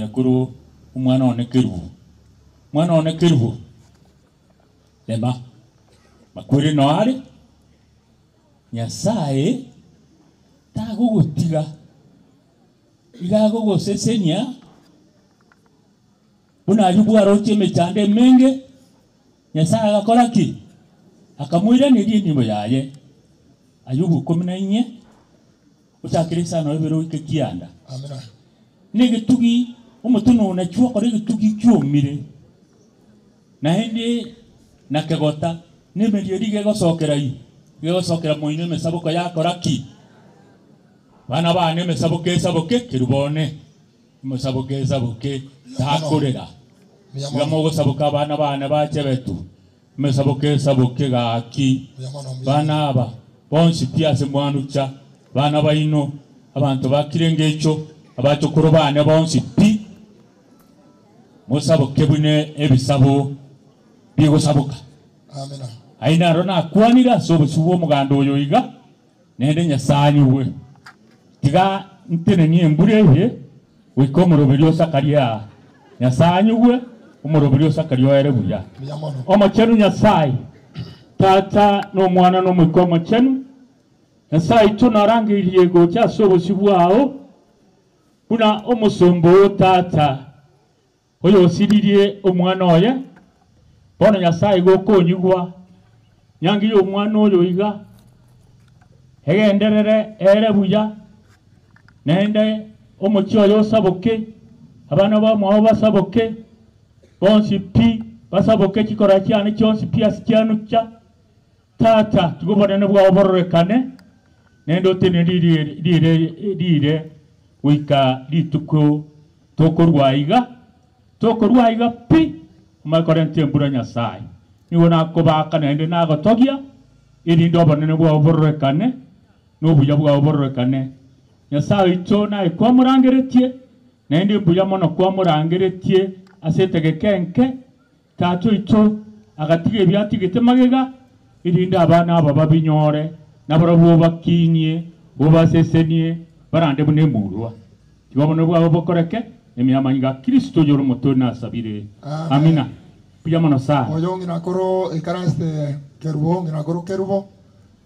kuru umwana one kirubu lema makwiri no ari Nyasaye tagugutiga igagugusesenia buna ayubwaro cheme chande menge Nyasaye agakora ki akamwira nirie ndimo yaye Ayubu 14 utakirisa no bero ikianda amina negitugi umutuno na chuo kore gitugi cyumire na hindi nakegota nemerie dige gosokera moine mesabuko yakora ki bana bane mesabuke kirubone mesabuke takorera ngamo gosabuka bana bache betu mesabuke gaki bana aba bonsi pia se mwanucha bana baino abantu bakirengecho abachukuru bane bonsi pi musabuke bune ebisabo bigosabuka amina aina rona kwanira sobusuwo mugando yoiga nende Nyasaye we tiga ntene ni emburehe wikomoroberio Sakaria Nyasaye we umoroberio Sakaria erebuya omochenu Nyasaye tata no mwana no mwikomo chenu Nyasaye tunarangirie gocha sobusuwao buna omusombo tata oyo osiririe omwana oye bono Nyasaye gokonyugwa nyangi yo mwana oyo iga hegenderere erebuya nende omuchyo yo saboke abana ba mwa basaboke bonsi pi basaboke kikora cyane cyonsi pi asyanucha tata tugobona bwa oborrekane nendo tenirire wika lituko tokorwaiga pi makorente mbura Nyasaye niwona kobaka nende nagotogia irindo bonene bwa oborrekane no buya bwa oborrekane Nyasaye chona ikwamurangeretie nende buya mono kwamurangeretie asetegekenke tato ito agatige byatigete magega irinda abana aba babinyore nabaro bakinie bobasesenie barande bune murwa tibabone bwa obokoreke emyamanyga Kristo yoro mutona sabire amina pia mono sa oyo ngina koro ikaraste kerubo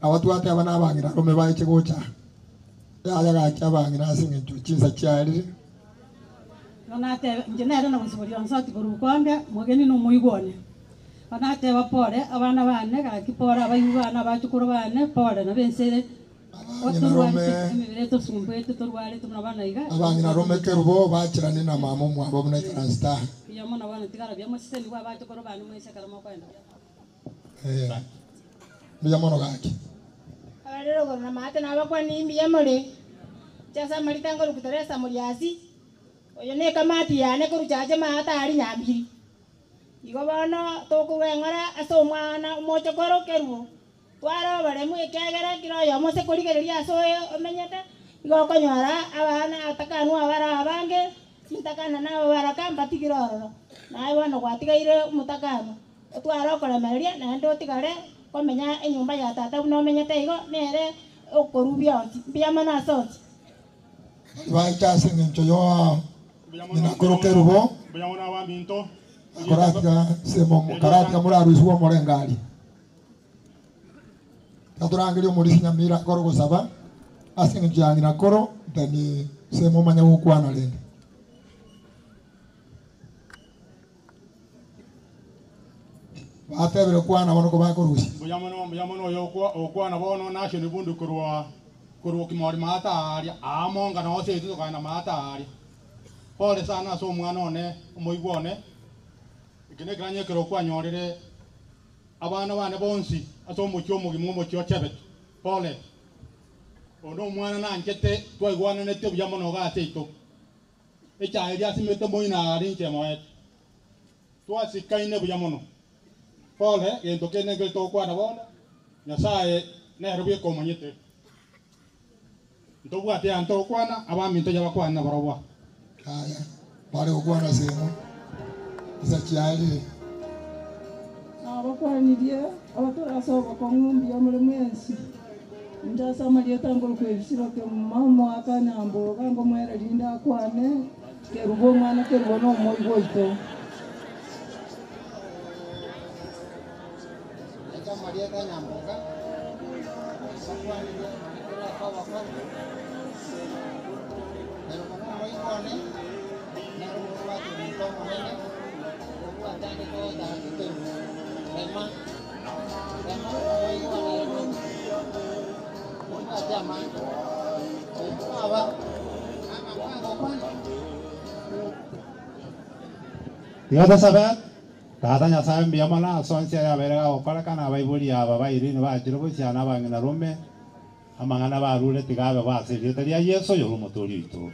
awatu ate abana bangira rome baike gocha yaga cyabangira singe cyisa cyari Nonate njenera na busubiri onsati kurukwambya mugeni no muyigone banate bapore abana bane gakipora abayubana bacukuru bane pore na bensere oturwale sumbeto turwale tunabana iga abangira rome kerubo bakirane na mama mu abo na transta yamona bana tigara bya museni wa bacukuru bane mwese karamo kwenda biyamono gaki abarero gona mate nabakwa nimbi yamole chasa malitango lukuteresa muliasi oyo ne kamati yane kuruchaje mata ali nyambiri igo bana tokubengara aso mwana umocho koro kerubo twaro bare mu ekegera kiro yo mose kurigereria asoyo omenyete igo konyora abana atakanu abara abange mutakana nabo barakamba tigiroro naye bono gwatigaire mutakano twaro koremereria na ndo tigare komenya enyumba ya tata no menyete igo nere okorubya byamana asoti baita singe yo nina korokerubo byamona wa minto karatika semo karatika muri aruswo morengali naturangirio muri Nyamira koro gusaba asinge jangira koro tani semo manya gukwana lende atebere kwana bono ko bakorusi byamona yo okwana bono nashe nibundu kurwa kuruki mori mata aria amonga no se tu kana mata aria pole sana so mwana one umuiguone ikine granye kero kwa nyorire abana bane bonsi aso mucho mugimu mucho chebet pole ono mwana na nkete twaiguana nete buya mono ga teito echa iria simete moina ari nke moet twasikaine buya mono pole gento kene gelto kwa na bona nyasaye ne rubye ko monyete ntobwa te anto kwana abaminto ya bakwana barobwa haya bale okwana seno isa chiali abakwanirie abaturasoba ko ngumbi ya muri mwensi ndasa mariya tangolo kwebisiro ke mama akanyambo kango mwera linda kwane ke rubo mwana ke rubo no moyo goito eka mariya kanyambo ka sakwanirie manikira kawa kwa pero como moyo kone na rubo watu ni tomo nene rubo atande ko da kite rema moyo kone Tiga sahabat, katanya saya biamana sonsia ya mereka okala kana baibuli ya baba irini ba jirobo siana ba ngina rume amangana ba rule tiga ba sili tadi Yesu yo motori itu.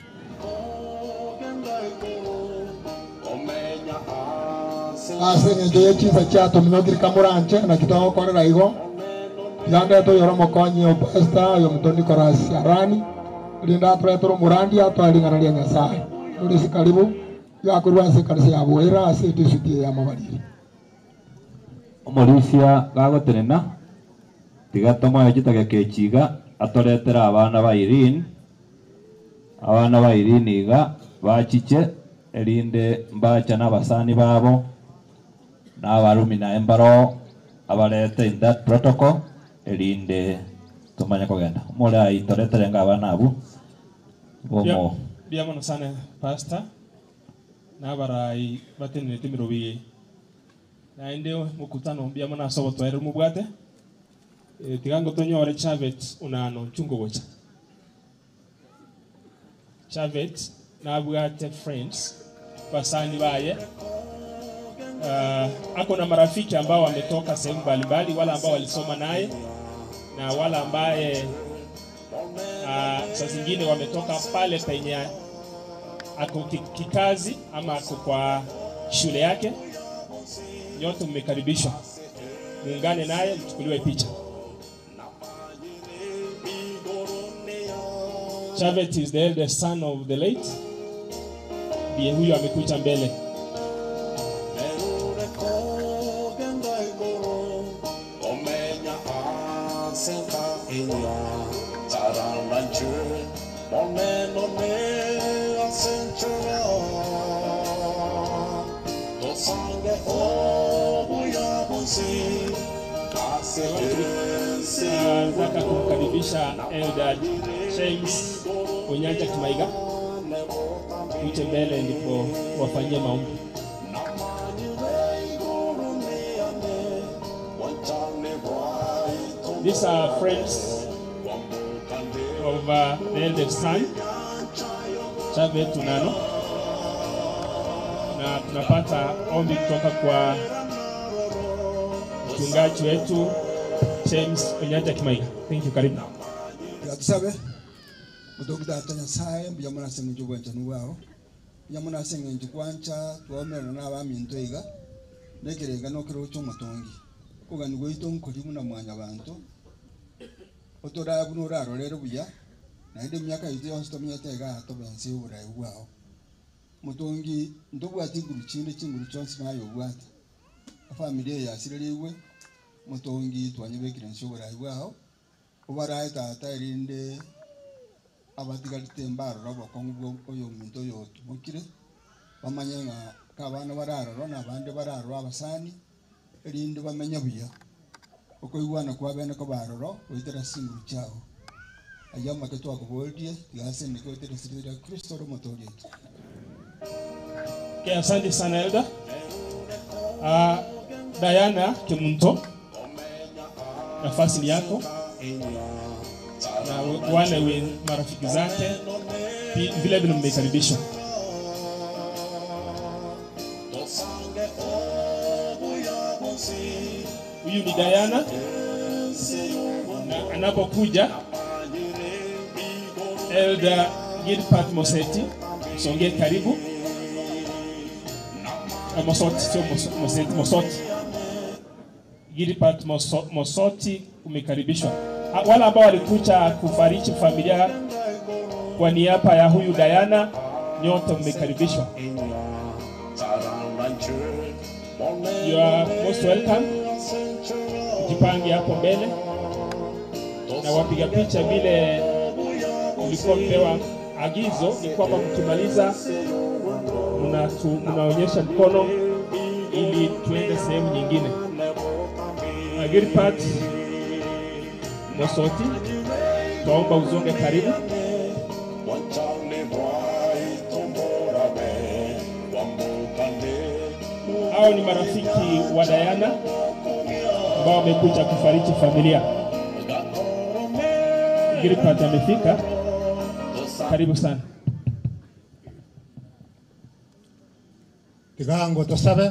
Asenge je chisa chato minogiri kamuranche na kitao kore raigo yanda to yoro mokonyi opasta yo mtoni korasi arani linda pretro murandi atwali ngaralia nyasaye nuri sikaribu ya kurwa sikarisi ya boera asiti suti ya mabariri Omorisia gagotenena tigatoma yakitage kechiga atoretera abana ba Irene iga bachiche erinde mbacha n'abasani babo n'abarumi na embaro abarete in that protocol erinde tumanya kogenda mole aitoretere ngabana abu bomo biamono sana pastor nabarai batenete mirobiye naende mukutano biamono asobo twere mubwate tigango tonyore Chavet unano chungo gocha Chavet nabwate friends basani baye ako na marafiki ambao wametoka sehemu mbalimbali, wala ambao walisoma naye na wala ambaye saa zingine wametoka pale penye ako kikazi ama ako kwa shule yake. Nyote mmekaribishwa, muungane naye mchukuliwe picha. Chavet is the eldest son of the late. Ndiye huyo amekuja mbele. Nataka kumkaribisha Elder James Onyaja Kimaiga uje mbele ndipo wafanyie maombi. These are friends of the eldest son Chavet Tunano, na tunapata ombi kutoka kwa mchungaji wetu James Onyaja Kimaiga. Thank you, karibu. Tusabe Dr. Tanya Sai byamana se mujubo ntanu wao byamana se ngenji kwancha twomera na abaminto iga nekerenga no kiro cyo mutongi kugani goito nkuri muna mwanya bantu otora bunura rorero buya na inde myaka yite yonse tomyatega to bensi uburayi bwao mutongi ndobwati guruchinde chinguru chonse nayo bwata family ya sireliwe mutongi twanyebekire nshoburayi bwao ubarayi tata irinde abatigalite mbaro robokongo oyo minto yo mukire bamanye nga kabana bararo n'abandi bararo abasani irinde bamenya buya uko igwana kwa bene ko baroro witera singuru chao ayama ke twako boldie yase ni ko tera sirira Kristo ro motori. Asante sana Elda. Diana Kimunto, nafasi ni yako. na wale marafiki zake vile vile mmekaribishwa. Huyu ni Diana, na anapokuja Elder Gilbert Moseti, songea karibu. Mosoti. Gilbert Mosoti umekaribishwa. Wale ambao walikuja kufariji familia kwa niaba ya huyu Diana, nyote mmekaribishwa. You are most welcome. Jipange hapo mbele. Na wapiga picha vile ulikuwa mpewa agizo ni kwamba mkimaliza mnaonyesha mkono ili tuende sehemu nyingine. Gilbert Mosoti, tuomba uzonge karibu. Hao ni marafiki wa Diana ambao wamekuja kufariji familia. Gilbert amefika. Karibu sana. Kigango tosabe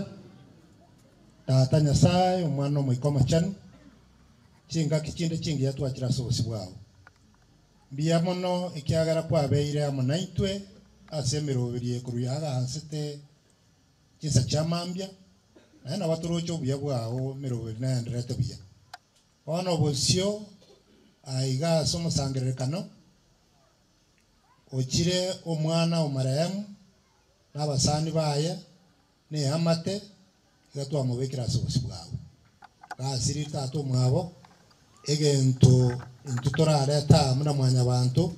Tata Nyasaye umwana omwikoma chanu chinga kichinde chingi yatwakira sobosi bwao mbia mono ikiagara kwabeire amo naitwe asemeroberie kuruyaga hansete chinsa chamambia na baturocho buya bwao meroberi na ndrete buya ono bosio aiga somo sangerekano ochire omwana omarehemu n'abasani baye ne amate gatwa mubekira sobosi bwao gasiri tato mwabo egento intutorare ta muna mwanya bantu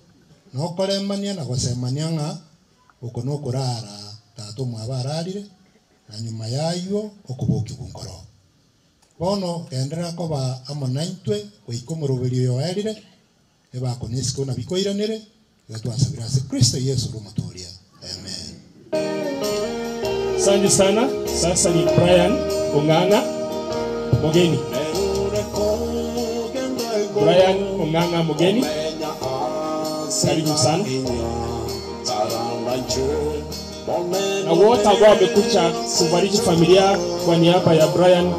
no koremania na gosemania nga uko no kurara tato mwabararire na nyuma yayo okuboki kunkoro bono endera ko ba amonaitwe oikomoroberi yo erire eba konisiko na bikoiranire gatwa sabira se Kristo Yesu rumotoria amen. Asante sana. Sasa ni Brian Onganga Mugeni. Brian Onganga Mugeni, karibu sana. Na wote ambao wamekuja kufariji familia kwa niaba ya Brian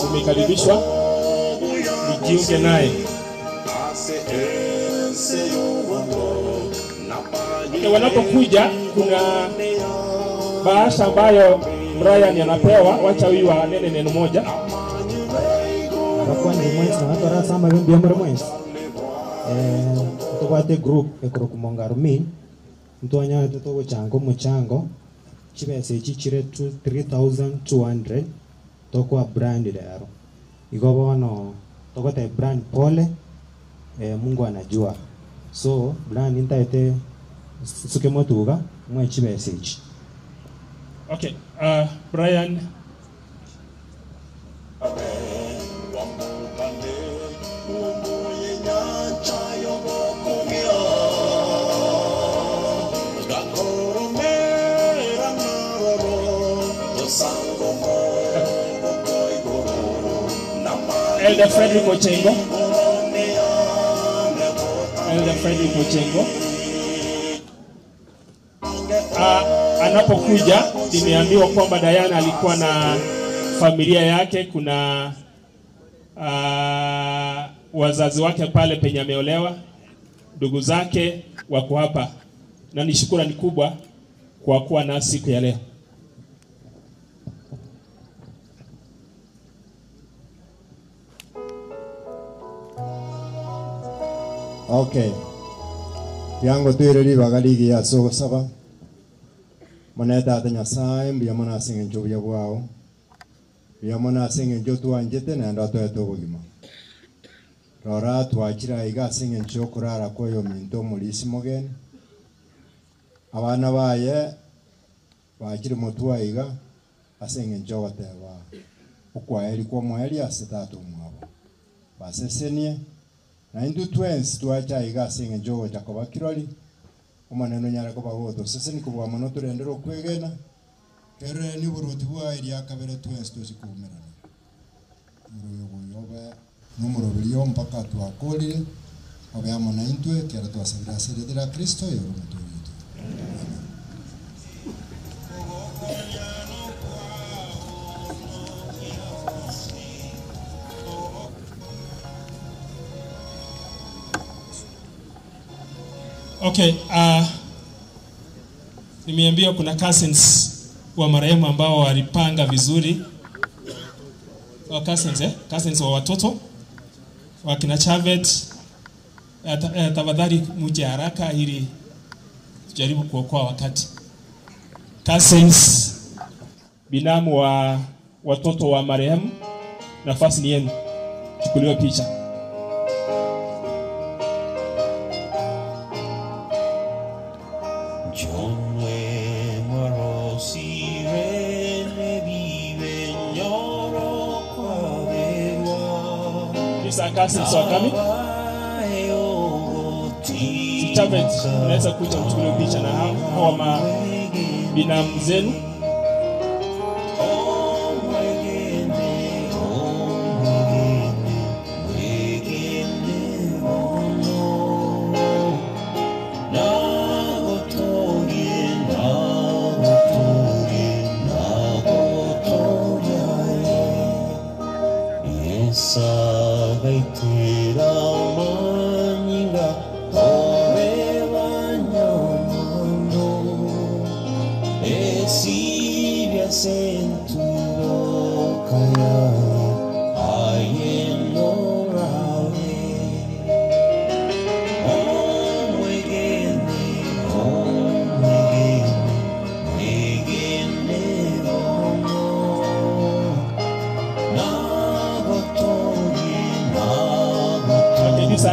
umekaribishwa, nijiunge naye. Wanapokuja kuna bahasha ambayo Brian anapewa, wacha huyu anene neno moja. Kwa ni mwezi na watu rasa ama bimbi amara mwezi. Tukwate group ekoro kumongaro min. Ntuanya tutogo chango mchango. Chibese chichire 3200 tokwa brand lero. Igobo wano tokote brand pole. Mungu anajua. So brand intaite suke motuga mwe chibese chi. Okay, Brian. Elder Frederick Ochengo. Elder Frederick Ochengo. Anapokuja nimeambiwa kwamba Diana alikuwa na familia yake, kuna wazazi wake pale penye ameolewa, ndugu zake wako hapa, na ni shukrani kubwa kwa kuwa na siku ya leo. Okay. Yango tuireli bagaligi ya so saba. Maneta atanya sai mbia mana singen jo ya bwao. Bia mana singen jo tu anjete na ndo to to bugima. Rora tu achira iga singen jo kurara koyo minto mulisi mogen. Abana baye bachire motwa iga asingen jo wateba. Ukwa eri kwa mweli asitatu mwabo. Basesenie na indu twins tuacha iga singen jo jakoba kiroli. Omaneno nyara ko bagoto sese ni kubwa mono turendero kwegena kere ni buruti bwa iri akabere twins tusikumera muro yobe numero biliyo mpaka twakolire obeamo na intue kera twasabira seredera Kristo yoro muturi yetu. Okay, nimeambiwa kuna cousins wa marehemu ambao walipanga vizuri. Cousins wa watoto wakina Chavet, tafadhali muje haraka ili tujaribu kuokoa wakati. Cousins, binamu wa watoto wa marehemu, nafasi ni yenu. Chukuliwe picha. Cousins are coming. Chavet, unaweza kuja mchukue picha na hawa binamu zenu.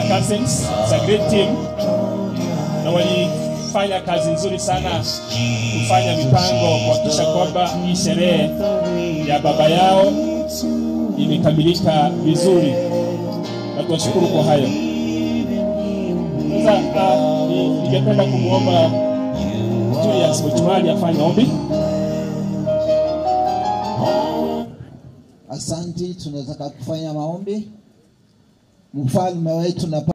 Cousins, it's a great team. Na walifanya kazi nzuri sana kufanya mipango kuhakikisha kwamba hii sherehe ya baba yao imekamilika vizuri. Na tunashukuru kwa hayo. Sasa ningependa kumuomba Julius Mutumali afanye ombi. Asante, tunataka kufanya maombi. Mfalme wetu na